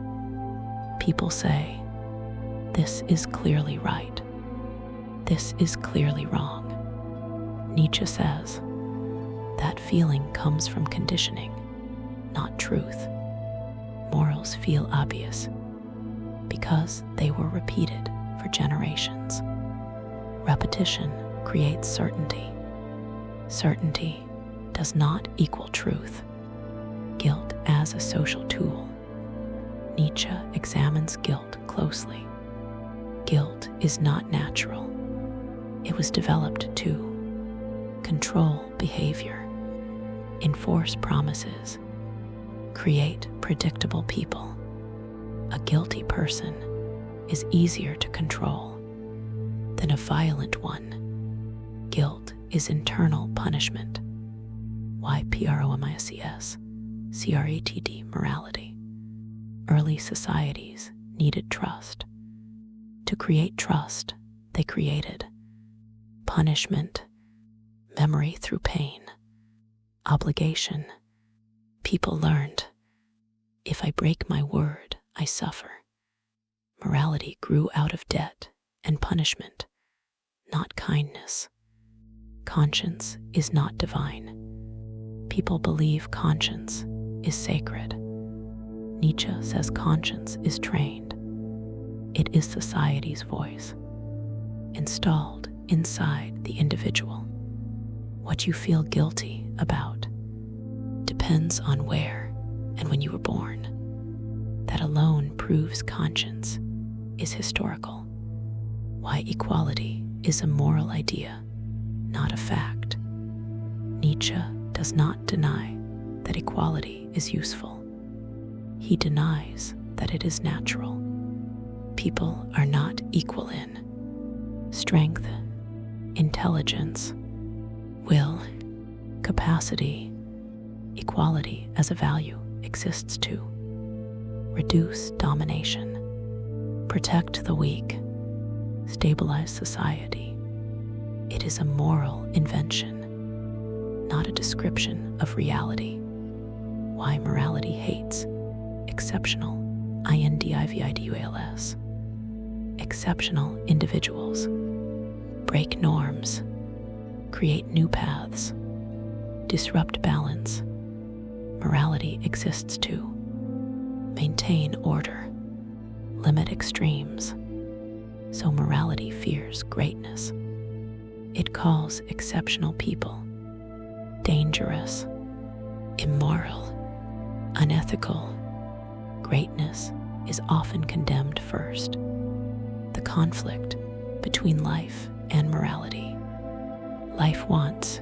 People say, this is clearly right. This is clearly wrong. Nietzsche says, That feeling comes from conditioning, not truth. Morals feel obvious because they were repeated for generations. Repetition creates certainty. Certainty does not equal truth. Guilt as a social tool. Nietzsche examines guilt closely. Guilt is not natural. It was developed to control behavior, enforce promises, create predictable people. A guilty person is easier to control than a violent one. Guilt is internal punishment. YPROMISES, CRATD, morality. Early societies needed trust. To create trust, they created punishment, memory through pain, obligation. People learned, if I break my word, I suffer. Morality grew out of debt and punishment, not kindness. Conscience is not divine. People believe conscience is sacred. Nietzsche says conscience is trained. It is society's voice, installed inside the individual. What you feel guilty about depends on where and when you were born. That alone proves conscience is historical. Why equality is a moral idea, not a fact. Nietzsche does not deny that equality is useful. He denies that it is natural. People are not equal in strength, intelligence, will, capacity. Equality as a value exists to reduce domination, protect the weak, stabilize society. It is a moral invention, not a description of reality. Why morality hates exceptional, individuals. Exceptional individuals break norms, create new paths, disrupt balance. Morality exists to maintain order, limit extremes. So morality fears greatness. It calls exceptional people dangerous, immoral, unethical. Greatness is often condemned first. The conflict between life and morality. Life wants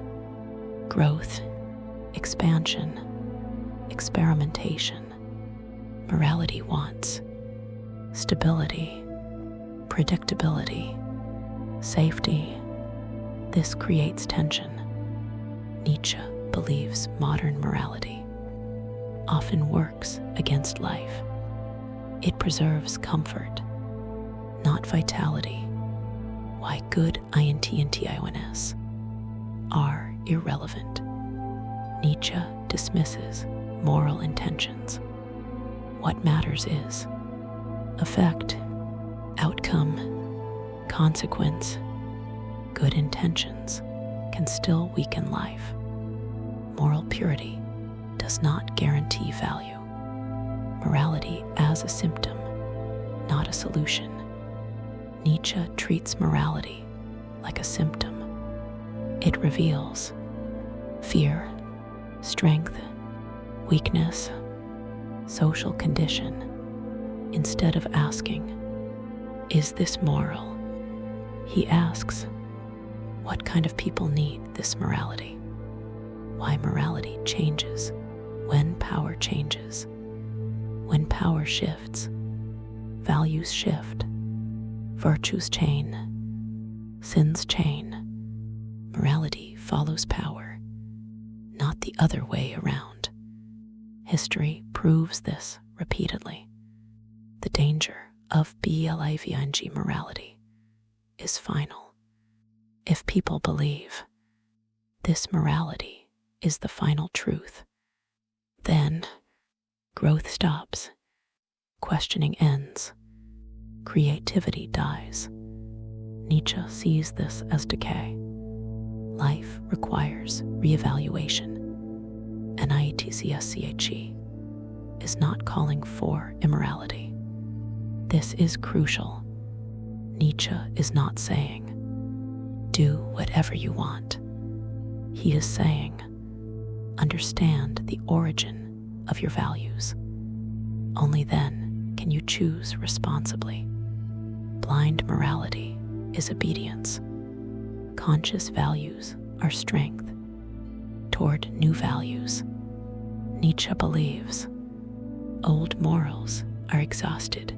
growth, expansion, experimentation. Morality wants stability, predictability, safety. This creates tension. Nietzsche believes modern morality often works against life. It preserves comfort, not vitality. Why good INTIONS are irrelevant. Nietzsche dismisses moral intentions. What matters is effect, outcome, consequence. Good intentions can still weaken life. Moral purity does not guarantee value. Morality as a symptom, not a solution. Nietzsche treats morality like a symptom. It reveals fear, strength, weakness, social condition. Instead of asking, is this moral? He asks, what kind of people need this morality? Why morality changes when power changes. When power shifts, values shift, virtues chain, sins chain. Morality follows power, not the other way around. History proves this repeatedly. The danger of BLIVING morality is final. If people believe this morality is the final truth, then growth stops, questioning ends, creativity dies. Nietzsche sees this as decay. Life requires reevaluation. Nietzsche is not calling for immorality. This is crucial. Nietzsche is not saying, do whatever you want. He is saying, understand the origin of your values. Only then can you choose responsibly. Blind morality is obedience. Conscious values are strength. Toward new values, Nietzsche believes old morals are exhausted.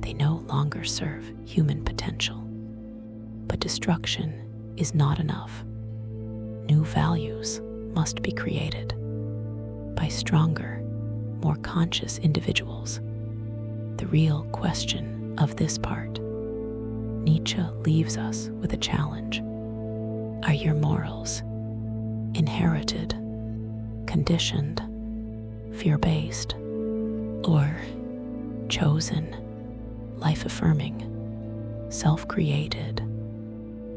They no longer serve human potential. But destruction is not enough. New values must be created by stronger, more conscious individuals. The real question of this part, Nietzsche leaves us with a challenge. Are your morals inherited, conditioned, fear-based, or chosen, life-affirming, self-created?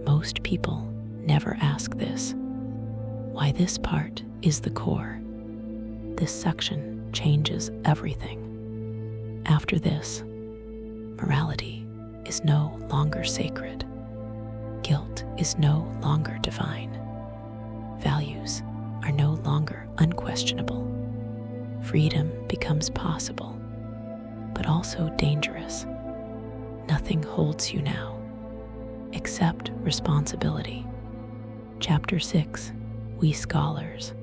Most people never ask this. Why this part is the core. This section changes everything. After this, morality is no longer sacred. Guilt is no longer divine. Values are no longer unquestionable. Freedom becomes possible, but also dangerous. Nothing holds you now, except responsibility. Chapter 6, We Scholars.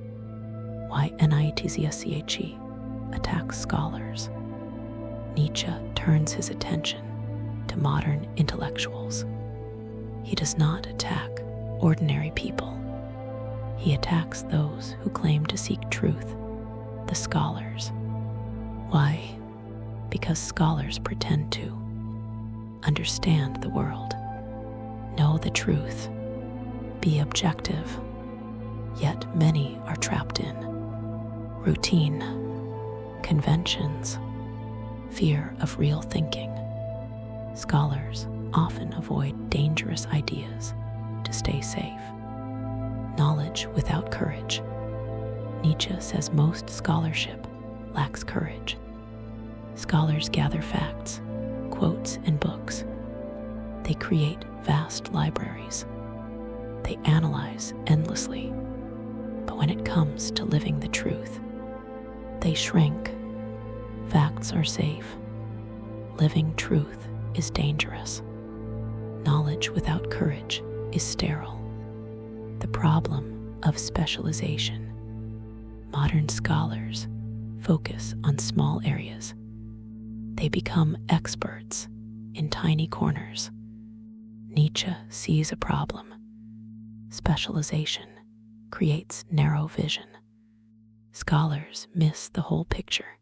Why Nietzsche attacks scholars. Nietzsche turns his attention to modern intellectuals. He does not attack ordinary people. He attacks those who claim to seek truth, the scholars. Why? Because scholars pretend to understand the world, know the truth, be objective. Yet many are trapped in routine, conventions, fear of real thinking. Scholars often avoid dangerous ideas to stay safe. Knowledge without courage. Nietzsche says most scholarship lacks courage. Scholars gather facts, quotes, and books. They create vast libraries. They analyze endlessly. But when it comes to living the truth, they shrink. Facts are safe. Living truth is dangerous. Knowledge without courage is sterile. The problem of specialization. Modern scholars focus on small areas. They become experts in tiny corners. Nietzsche sees a problem. Specialization creates narrow vision. Scholars miss the whole picture.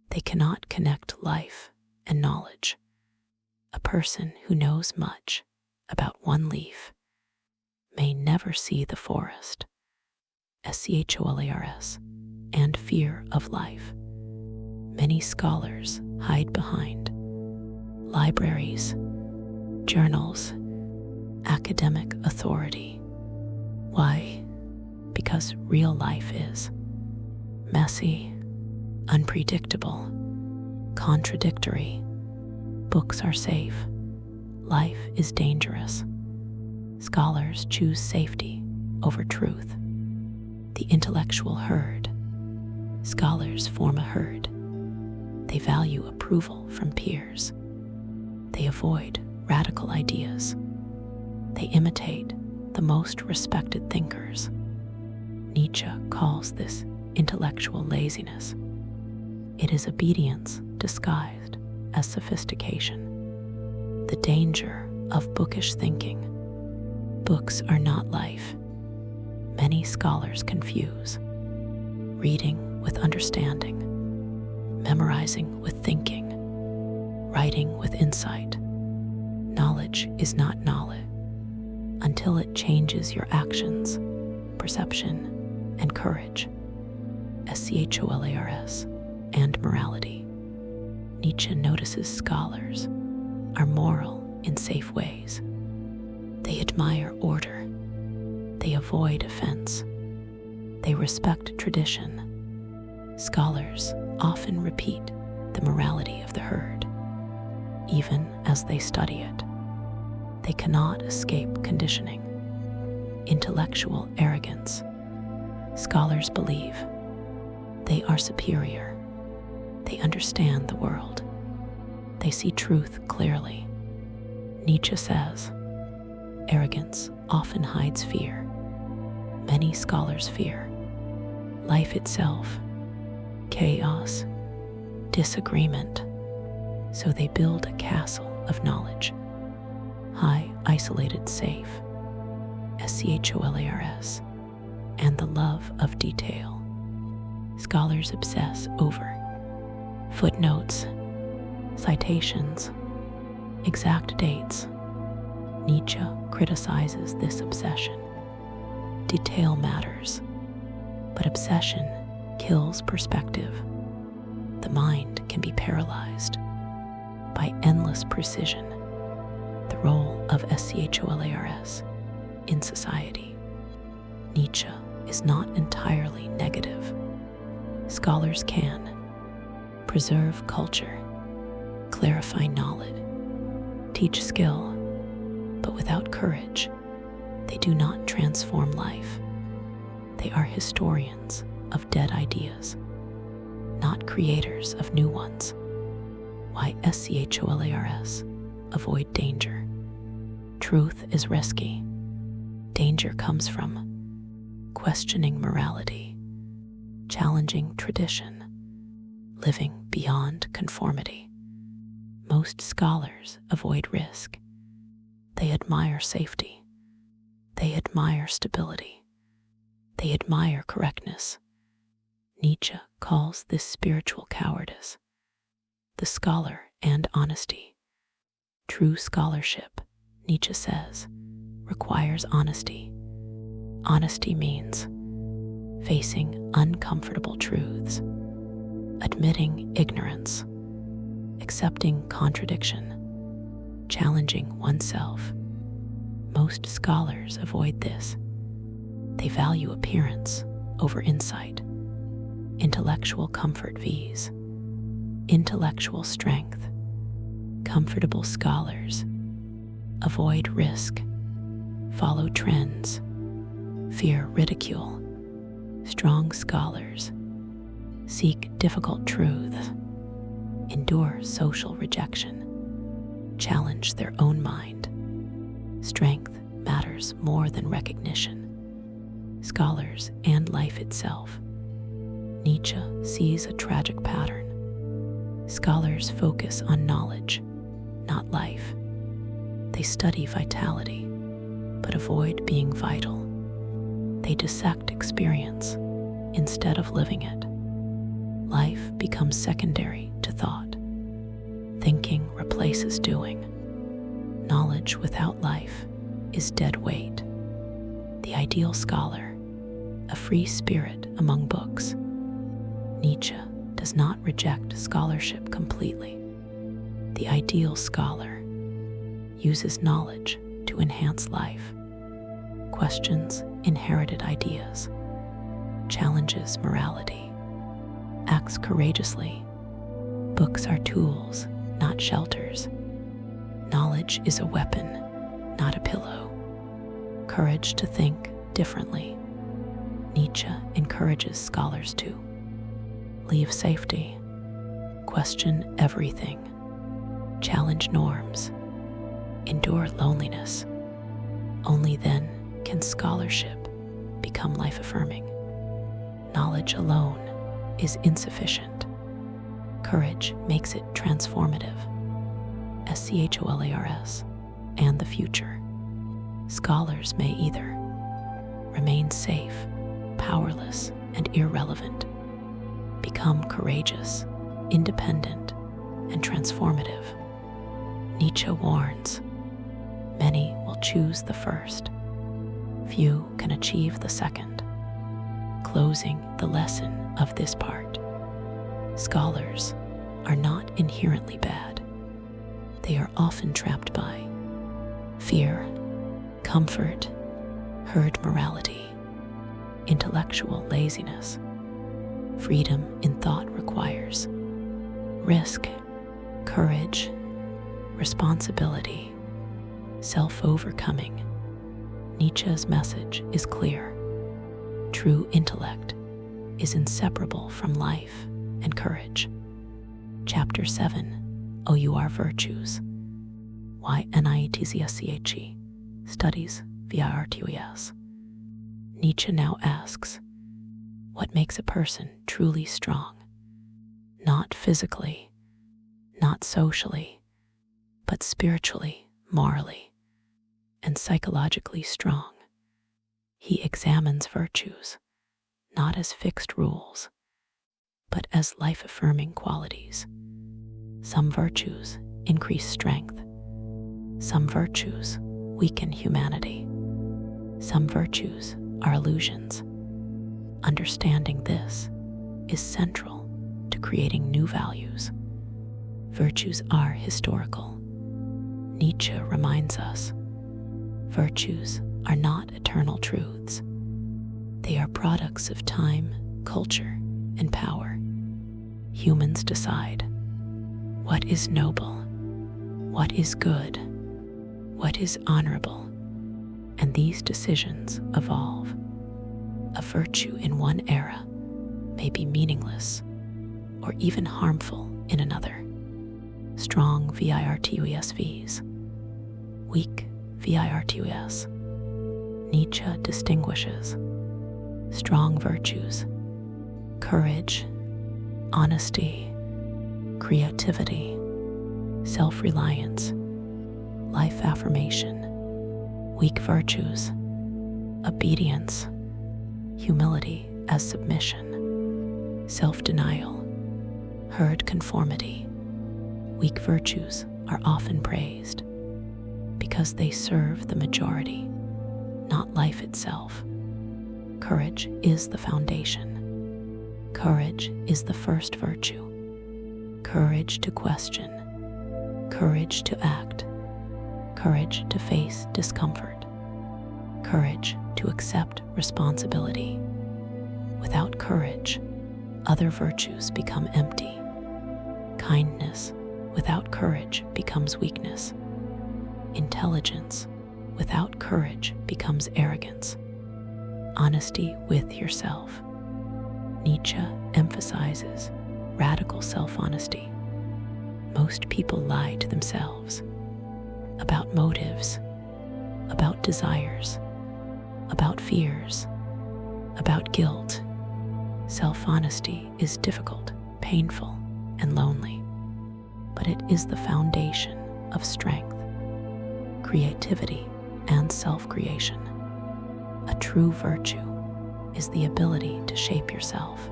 They cannot connect life and knowledge. A person who knows much about one leaf may never see the forest. Scholars and fear of life. Many scholars hide behind libraries, journals, academic authority. Why? Because real life is messy, unpredictable, contradictory. Books are safe. Life is dangerous. Scholars choose safety over truth. The intellectual herd. Scholars form a herd. They value approval from peers. They avoid radical ideas. They imitate the most respected thinkers. Nietzsche calls this intellectual laziness. It is obedience disguised as sophistication. The danger of bookish thinking. Books are not life. Many scholars confuse reading with understanding, memorizing with thinking, writing with insight. Knowledge is not knowledge until it changes your actions, perception, and courage. Scholars and morality. Nietzsche notices scholars are moral in safe ways. They admire order. They avoid offense. They respect tradition. Scholars often repeat the morality of the herd, even as they study it. They cannot escape conditioning. Intellectual arrogance. Scholars believe they are superior. They understand the world. They see truth clearly. Nietzsche says, arrogance often hides fear. Many scholars fear life itself, chaos, disagreement, so they build a castle of knowledge, high, isolated, safe, scholars, and the love of detail. Scholars obsess over footnotes, citations, exact dates. Nietzsche criticizes this obsession. Detail matters, but obsession kills perspective. The mind can be paralyzed by endless precision. The role of scholars in society. Nietzsche is not entirely negative. Scholars can preserve culture, clarify knowledge, teach skill, but without courage, they do not transform life. They are historians of dead ideas, not creators of new ones. Why scholars avoid danger. Truth is risky. Danger comes from questioning morality, challenging tradition, living beyond conformity. Most scholars avoid risk. They admire safety. They admire stability. They admire correctness. Nietzsche calls this spiritual cowardice. The scholar and honesty. True scholarship, Nietzsche says, requires honesty. Honesty means facing uncomfortable truths, admitting ignorance, accepting contradiction, challenging oneself. Most scholars avoid this. They value appearance over insight. Intellectual comfort vs. intellectual strength. Comfortable scholars avoid risk, follow trends, fear ridicule. Strong scholars seek difficult truths, endure social rejection, challenge their own mind. Strength matters more than recognition. Scholars and life itself. Nietzsche sees a tragic pattern. Scholars focus on knowledge, not life. They study vitality, but avoid being vital. They dissect experience instead of living it. Life becomes secondary to thought. Thinking replaces doing. Knowledge without life is dead weight. The ideal scholar, a free spirit among books. Nietzsche does not reject scholarship completely. The ideal scholar uses knowledge to enhance life, questions inherited ideas, challenges morality, acts courageously. Books are tools, not shelters. Knowledge is a weapon, not a pillow. Courage to think differently. Nietzsche encourages scholars to leave safety, question everything, challenge norms, endure loneliness. Only then can scholarship become life-affirming. Knowledge alone is insufficient. Courage makes it transformative. scholars and the future. Scholars may either remain safe, powerless, and irrelevant, become courageous, independent, and transformative. Nietzsche warns, many will choose the first. Few can achieve the second. Closing the lesson of this part. Scholars are not inherently bad. They are often trapped by fear, comfort, herd morality, intellectual laziness. Freedom in thought requires risk, courage, responsibility, self-overcoming. Nietzsche's message is clear. True intellect is inseparable from life and courage. Chapter 7, OUR Virtues. Why Nietzsche studies VIII. Nietzsche now asks, what makes a person truly strong? Not physically, not socially, but spiritually, morally, and psychologically strong. He examines virtues, not as fixed rules, but as life-affirming qualities. Some virtues increase strength. Some virtues weaken humanity. Some virtues are illusions. Understanding this is central to creating new values. Virtues are historical. Nietzsche reminds us, virtues are not eternal truths. They are products of time, culture, and power. Humans decide what is noble, what is good, what is honorable, and these decisions evolve. A virtue in one era may be meaningless or even harmful in another. Strong virtues, weak virtues. Nietzsche distinguishes strong virtues, courage, honesty, creativity, self-reliance, life-affirmation. Weak virtues, obedience, humility as submission, self-denial, herd conformity. Weak virtues are often praised because they serve the majority, not life itself. Courage is the foundation. Courage is the first virtue. Courage to question, courage to act, courage to face discomfort, courage to accept responsibility. Without courage, other virtues become empty. Kindness without courage becomes weakness. Intelligence without courage becomes arrogance. Honesty with yourself. Nietzsche emphasizes radical self-honesty. Most people lie to themselves about motives, about desires, about fears, about guilt. Self-honesty is difficult, painful, and lonely, but it is the foundation of strength, creativity, and self-creation. A true virtue is the ability to shape yourself.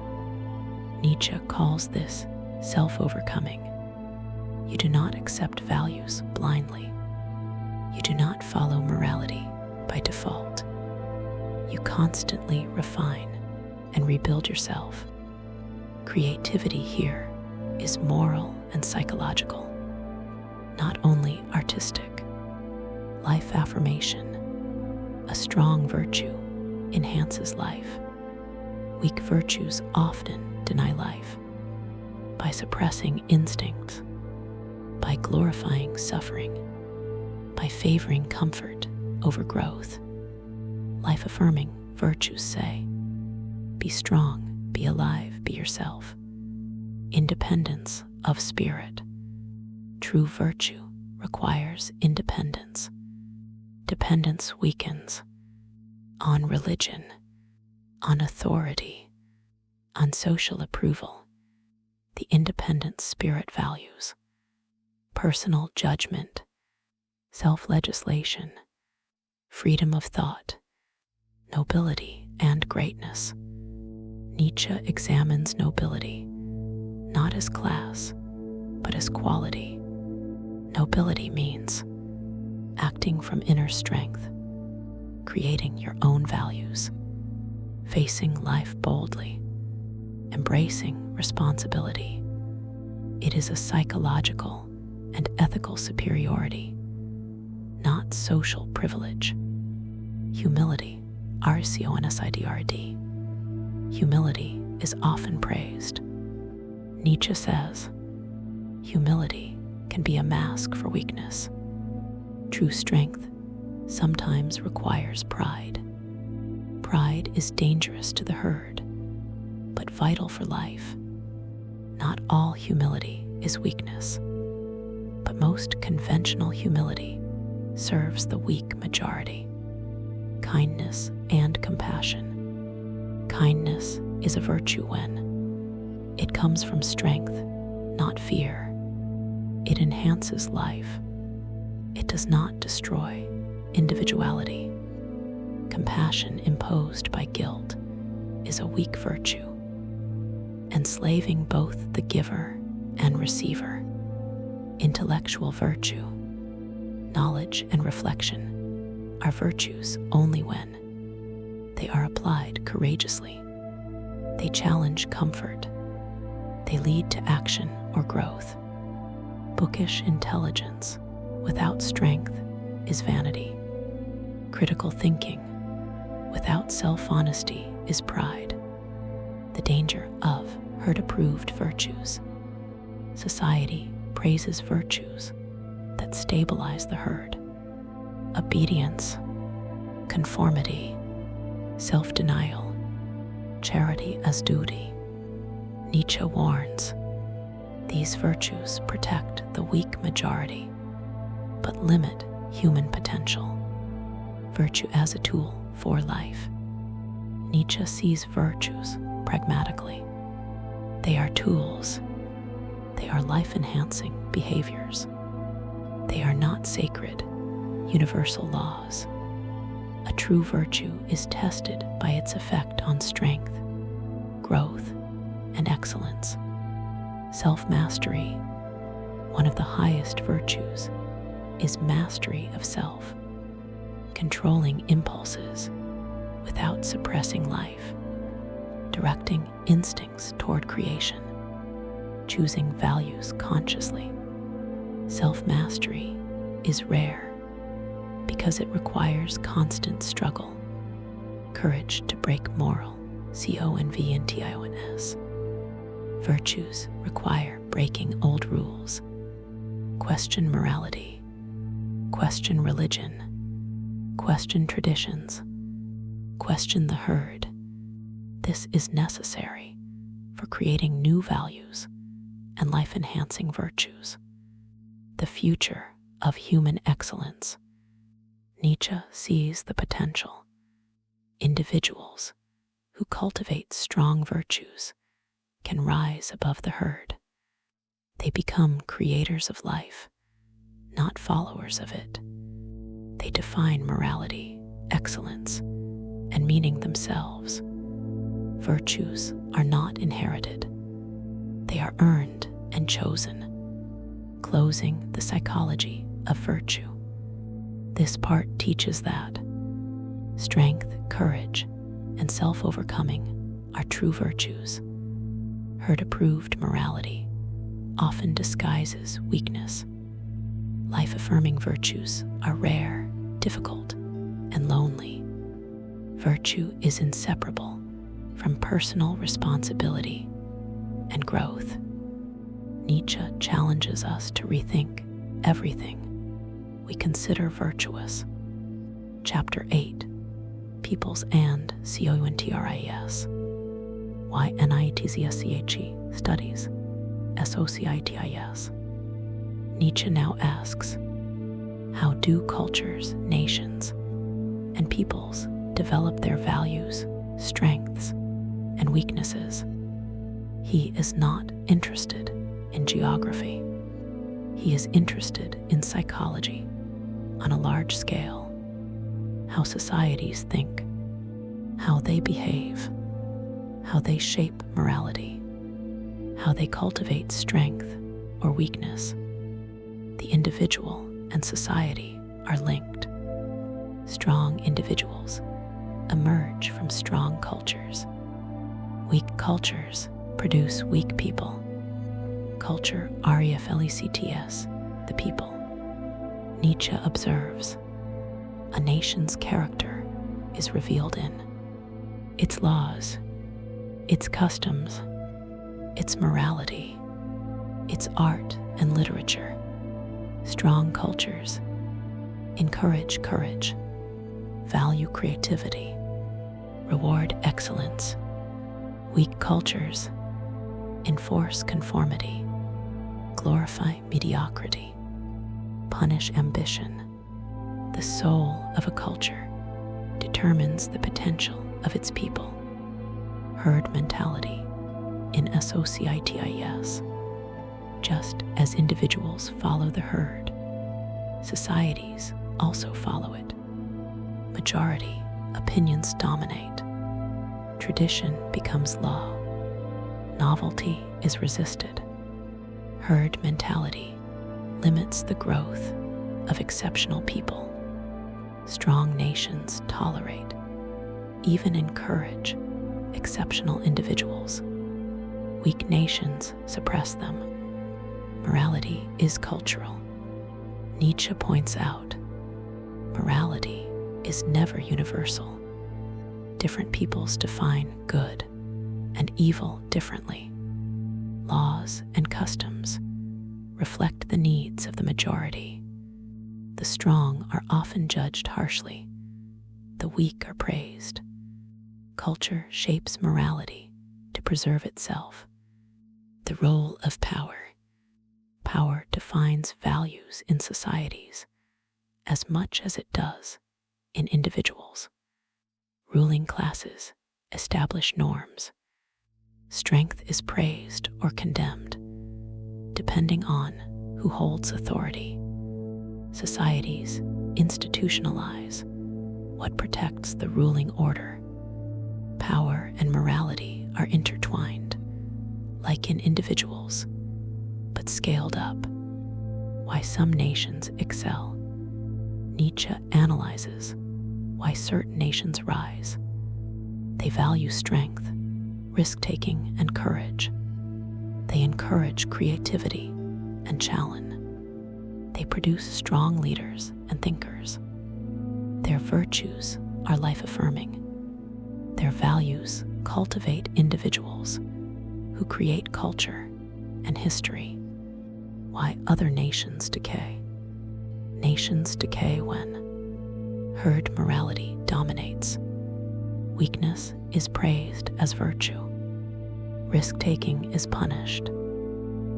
Nietzsche calls this self-overcoming. You do not accept values blindly. You do not follow morality by default. You constantly refine and rebuild yourself. Creativity here is moral and psychological, not only artistic. Life affirmation, a strong virtue, enhances life. Weak virtues often deny life by suppressing instincts, by glorifying suffering, by favoring comfort over growth. Life-affirming virtues say, be strong, be alive, be yourself. Independence of spirit. True virtue requires independence. Dependence weakens on religion, on authority, on social approval. The independent spirit values personal judgment, self-legislation, freedom of thought, nobility, and greatness. Nietzsche examines nobility not as class, but as quality. Nobility means acting from inner strength, creating your own values, facing life boldly, embracing responsibility. It is a psychological and ethical superiority, not social privilege. Humility RCONSIDRD. Humility is often praised. Nietzsche says, humility can be a mask for weakness. True strength sometimes requires pride. Pride is dangerous to the herd, but vital for life. Not all humility is weakness, but most conventional humility serves the weak majority. Kindness and compassion. Kindness is a virtue when it comes from strength, not fear. It enhances life. It does not destroy individuality. Compassion imposed by guilt is a weak virtue, enslaving both the giver and receiver. Intellectual virtue, knowledge and reflection are virtues only when they are applied courageously. They challenge comfort. They lead to action or growth. Bookish intelligence without strength is vanity. Critical thinking without self-honesty is pride. The danger of herd-approved virtues. Society praises virtues that stabilize the herd. Obedience, conformity, self-denial, charity as duty. Nietzsche warns, these virtues protect the weak majority, but limit human potential. Virtue as a tool for life. Nietzsche sees virtues pragmatically. They are tools. They are life-enhancing behaviors. They are not sacred, universal laws. A true virtue is tested by its effect on strength, growth, and excellence. Self-mastery, one of the highest virtues, is mastery of self, controlling impulses without suppressing life, directing instincts toward creation, choosing values consciously. Self-mastery is rare because it requires constant struggle, courage to break moral, CONVNTIONS. Virtues require breaking old rules, question morality, question religion, question traditions, question the herd. This is necessary for creating new values and life-enhancing virtues. The future of human excellence. Nietzsche sees the potential. Individuals who cultivate strong virtues can rise above the herd. They become creators of life, not followers of it. They define morality, excellence, and meaning themselves. Virtues are not inherited. They are earned and chosen. Closing the psychology of virtue. This part teaches that strength, courage, and self-overcoming are true virtues. Herd-approved morality often disguises weakness. Life-affirming virtues are rare, difficult, and lonely. Virtue is inseparable from personal responsibility and growth. Nietzsche challenges us to rethink everything we consider virtuous. Chapter 8, Peoples and COUNTRIES. YNITZSCHE Studies, SOCITIS. Nietzsche now asks, how do cultures, nations, and peoples develop their values, strengths, and weaknesses? He is not interested in geography. He is interested in psychology on a large scale, how societies think, how they behave, how they shape morality, how they cultivate strength or weakness. The individual and society are linked. Strong individuals emerge from strong cultures. Weak cultures produce weak people. Culture REFLECTS, the people. Nietzsche observes, a nation's character is revealed in its laws, its customs, its morality, its art and literature. Strong cultures encourage courage, value creativity, reward excellence. Weak cultures enforce conformity, glorify mediocrity, punish ambition. The soul of a culture determines the potential of its people. Herd mentality in associatis. Just as individuals follow the herd, societies also follow it. Majority opinions dominate. Tradition becomes law. Novelty is resisted. Herd mentality limits the growth of exceptional people. Strong nations tolerate, even encourage, exceptional individuals. Weak nations suppress them. Morality is cultural. Nietzsche points out, morality is never universal. Different peoples define good and evil differently. Laws and customs reflect the needs of the majority. The strong are often judged harshly. The weak are praised. Culture shapes morality to preserve itself. The role of power. Power defines values in societies as much as it does in individuals. Ruling classes establish norms. Strength is praised or condemned, depending on who holds authority. Societies institutionalize what protects the ruling order. Power and morality are intertwined, like in individuals, but scaled up. Why some nations excel. Nietzsche analyzes why certain nations rise. They value strength, risk-taking, and courage. They encourage creativity and challenge. They produce strong leaders and thinkers. Their virtues are life-affirming. Their values cultivate individuals who create culture and history. Why other nations decay. Nations decay when herd morality dominates. Weakness is praised as virtue. Risk-taking is punished.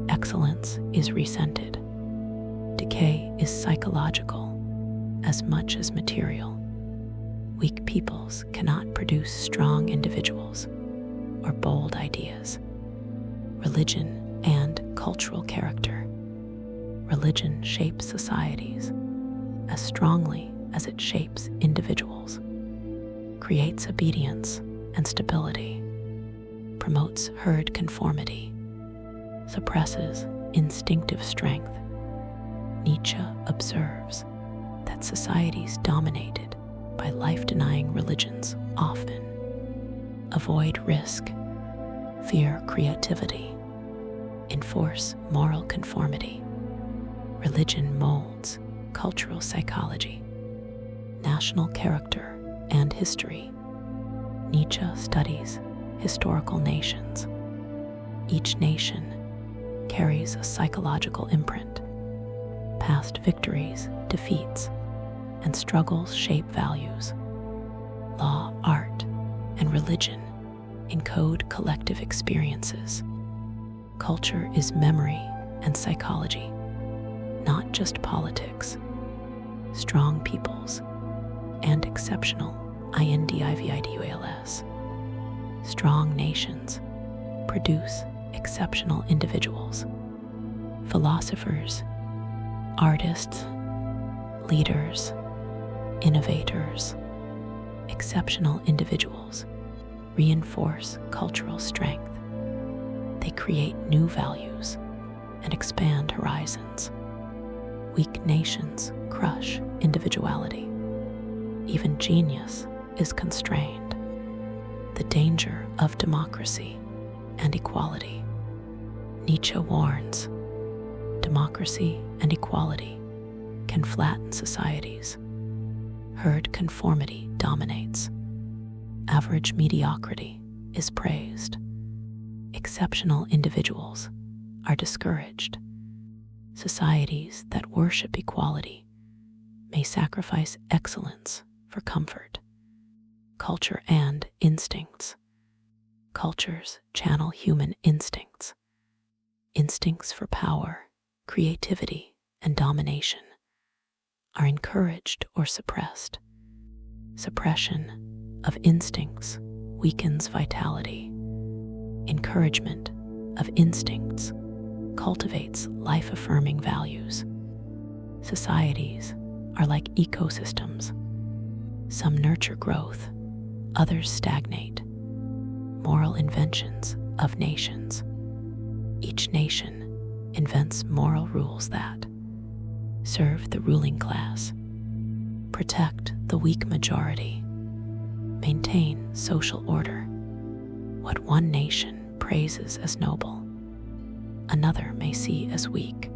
Excellence is resented. Decay is psychological as much as material. Weak peoples cannot produce strong individuals or bold ideas. Religion and cultural character. Religion shapes societies as strongly as it shapes individuals, creates obedience and stability, promotes herd conformity, suppresses instinctive strength. Nietzsche observes that societies dominated by life-denying religions often avoid risk, fear creativity, enforce moral conformity. Religion molds cultural psychology, national character, and history. Nietzsche studies historical nations. Each nation carries a psychological imprint. Past victories, defeats, and struggles shape values. Law, art, and religion encode collective experiences. Culture is memory and psychology, not just politics. Strong peoples and exceptional individuals. Strong nations produce exceptional individuals. Philosophers, artists, leaders, innovators, exceptional individuals reinforce cultural strength. They create new values and expand horizons. Weak nations crush individuality. Even genius is constrained. The danger of democracy and equality. Nietzsche warns, democracy and equality can flatten societies. Herd conformity dominates. Average mediocrity is praised. Exceptional individuals are discouraged. Societies that worship equality may sacrifice excellence for comfort. Culture and instincts. Cultures channel human instincts. Instincts for power, creativity, and domination are encouraged or suppressed. Suppression of instincts weakens vitality. Encouragement of instincts cultivates life-affirming values. Societies are like ecosystems. Some nurture growth, others stagnate. Moral inventions of nations. Each nation invents moral rules that serve the ruling class, protect the weak majority, maintain social order. What one nation praises as noble, another may see as weak.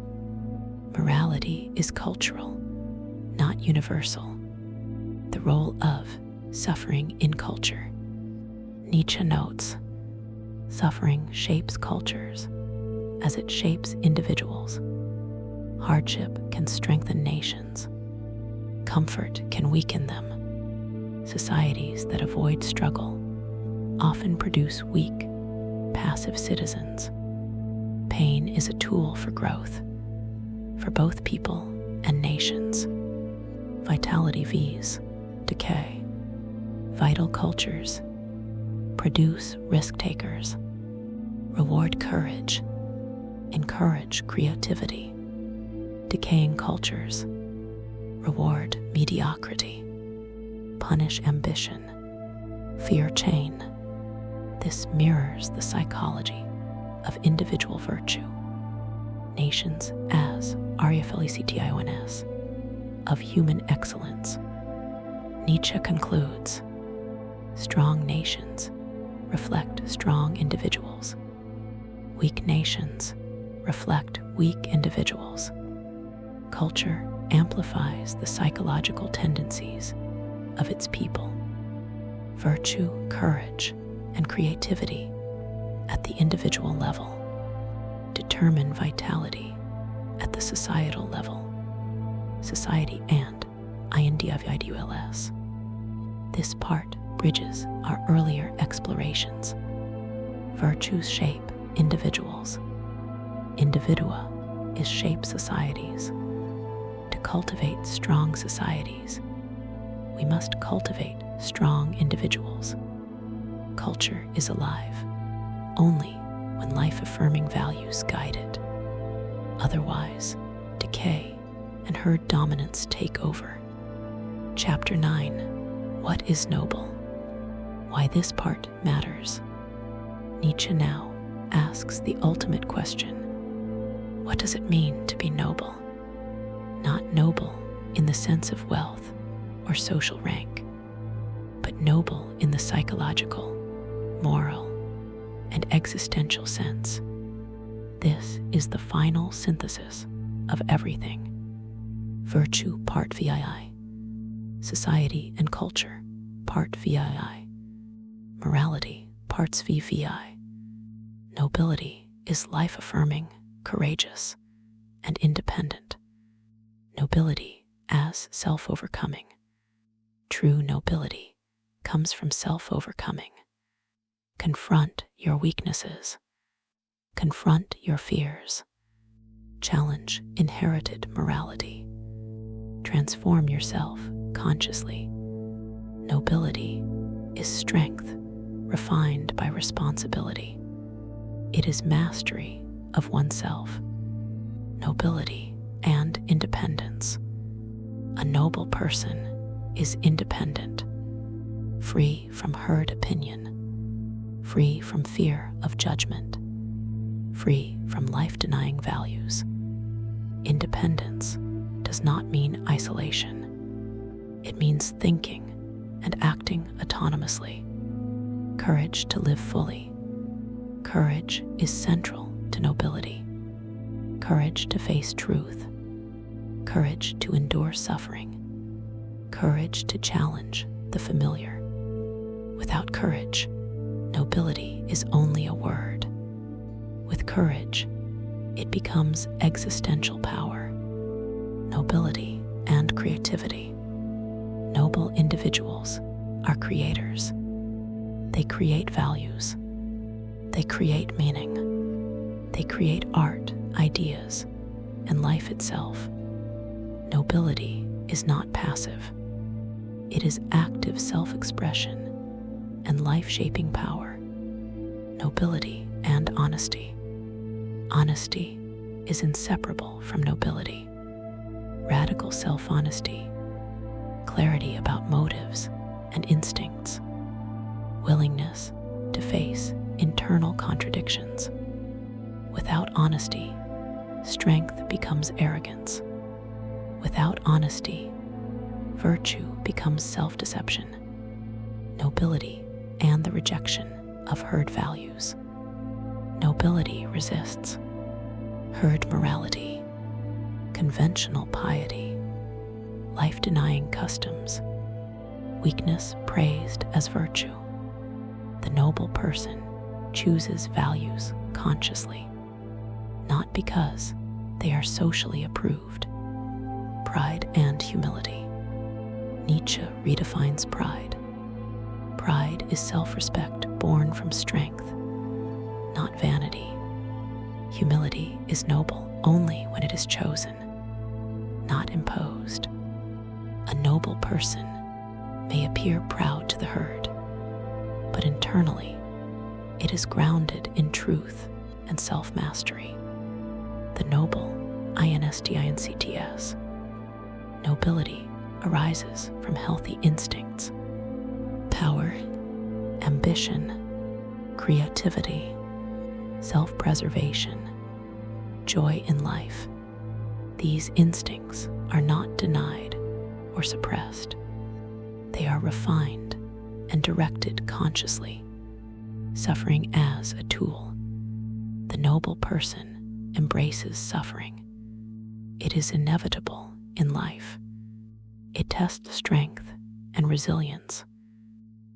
Morality is cultural, not universal. The role of suffering in culture. Nietzsche notes, suffering shapes cultures as it shapes individuals. Hardship can strengthen nations. Comfort can weaken them. Societies that avoid struggle often produce weak, passive citizens. Pain is a tool for growth, for both people and nations. Vitality vs. decay. Vital cultures produce risk-takers, reward courage, encourage creativity. Decaying cultures reward mediocrity, punish ambition, fear chain. This mirrors the psychology of individual virtue. Nations as Arya-Felicitions of human excellence. Nietzsche concludes, strong nations reflect strong individuals. Weak nations reflect weak individuals. Culture amplifies the psychological tendencies of its people. Virtue, courage, and creativity at the individual level determine vitality at the societal level. Society and individuals. This part bridges our earlier explorations. Virtues shape individuals. Individua is shape societies. To cultivate strong societies, we must cultivate strong individuals. Culture is alive only when life-affirming values guide it. Otherwise, decay and herd dominance take over. Chapter 9. What is noble? Why this part matters. Nietzsche now asks the ultimate question. What does it mean to be noble? Not noble in the sense of wealth or social rank, but noble in the psychological, moral, and existential sense. This is the final synthesis of everything. Virtue, part VIII. Society and culture, part VIII. Morality, parts VIII. Nobility is life-affirming, courageous, and independent. Nobility as self-overcoming. True nobility comes from self-overcoming. Confront your weaknesses. Confront your fears. Challenge inherited morality. Transform yourself consciously. Nobility is strength refined by responsibility. It is mastery of oneself. Nobility and independence. A noble person is independent, free from herd opinion, free from fear of judgment, free from life-denying values. Independence does not mean isolation. It means thinking and acting autonomously. Courage to live fully. Courage is central to nobility. Courage to face truth. Courage to endure suffering. courage to challenge the familiar. Without courage, nobility is only a word. With courage, it becomes existential power, nobility, and creativity. Noble individuals are creators. They create values. They create meaning. They create art, ideas, and life itself. Nobility is not passive. It is active self-expression and life-shaping power. Nobility and honesty. Honesty is inseparable from nobility. Radical self-honesty, clarity about motives and instincts, willingness to face internal contradictions. Without honesty, strength becomes arrogance. Without honesty, virtue becomes self-deception, nobility, and the rejection of herd values. Nobility resists herd morality, conventional piety, life-denying customs, weakness praised as virtue. The noble person chooses values consciously, not because they are socially approved. Pride and humility. Nietzsche redefines pride. Pride is self-respect born from strength, not vanity. Humility is noble only when it is chosen, not imposed. A noble person may appear proud to the herd, but internally, it is grounded in truth and self-mastery. The noble, INSTINCTS. Nobility arises from healthy instincts, power, ambition, creativity, self-preservation, joy in life. These instincts are not denied or suppressed. They are refined and directed consciously, suffering as a tool. The noble person embraces suffering. It is inevitable in life. It tests strength and resilience.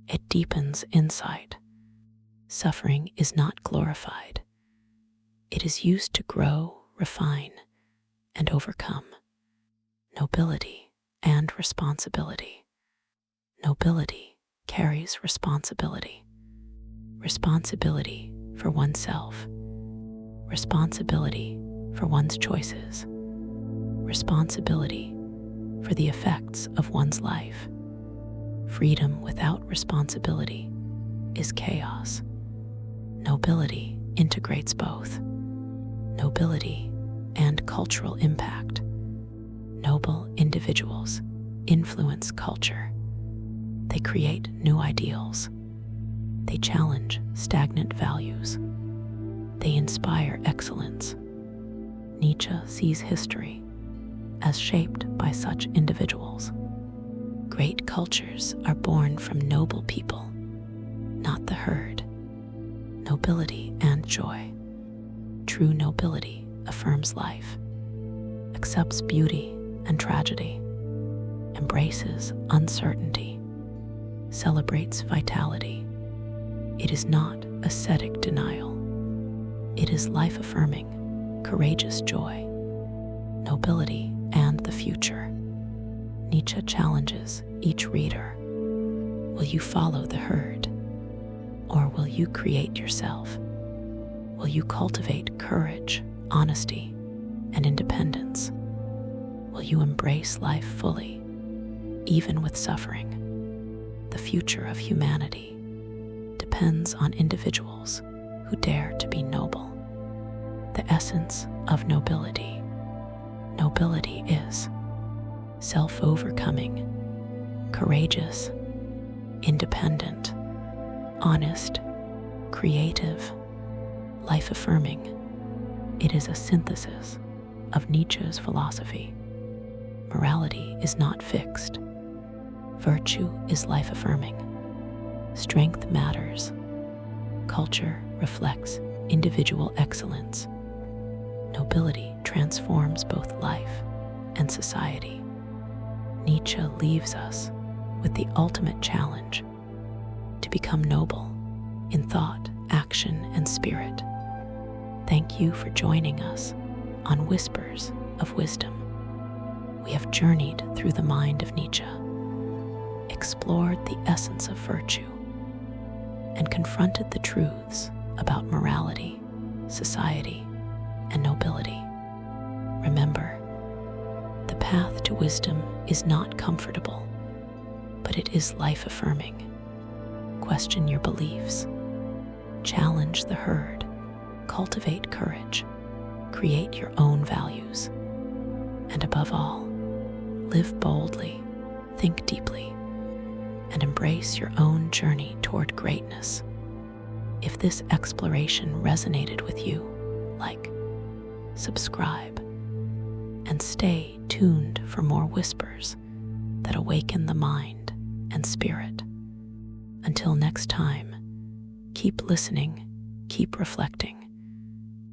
It deepens insight. Suffering is not glorified. It is used to grow, refine, and overcome. Nobility and responsibility. Nobility carries responsibility. Responsibility for oneself. Responsibility for one's choices. Responsibility for the effects of one's life. Freedom without responsibility is chaos. Nobility integrates both. Nobility and cultural impact. Noble individuals influence culture. They create new ideals. They challenge stagnant values. They inspire excellence. Nietzsche sees history as shaped by such individuals. Great cultures are born from noble people, not the herd. Nobility and joy. True nobility affirms life, accepts beauty and tragedy, embraces uncertainty, celebrates vitality. It is not ascetic denial. It is life-affirming, courageous joy. Nobility and the future. Nietzsche challenges each reader. Will you follow the herd? Or will you create yourself? Will you cultivate courage, honesty, and independence? Will you embrace life fully, even with suffering? The future of humanity depends on individuals who dare to be noble. The essence of nobility. Nobility is self-overcoming, courageous, independent, honest, creative, life-affirming. It is a synthesis of Nietzsche's philosophy. Morality is not fixed. Virtue is life-affirming. Strength matters. Culture reflects individual excellence. Nobility transforms both life and society. Nietzsche leaves us with the ultimate challenge to become noble in thought, action, and spirit. Thank you for joining us on Whispers of Wisdom. We have journeyed through the mind of Nietzsche, explored the essence of virtue, and confronted the truths about morality, society, and nobility. Remember, the path to wisdom is not comfortable, but it is life-affirming. Question your beliefs, challenge the herd, cultivate courage, create your own values, and above all, live boldly, think deeply, and embrace your own journey toward greatness. If this exploration resonated with you, like, subscribe, and stay tuned for more whispers that awaken the mind and spirit. Until next time, keep listening, keep reflecting,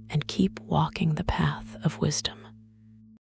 and keep walking the path of wisdom.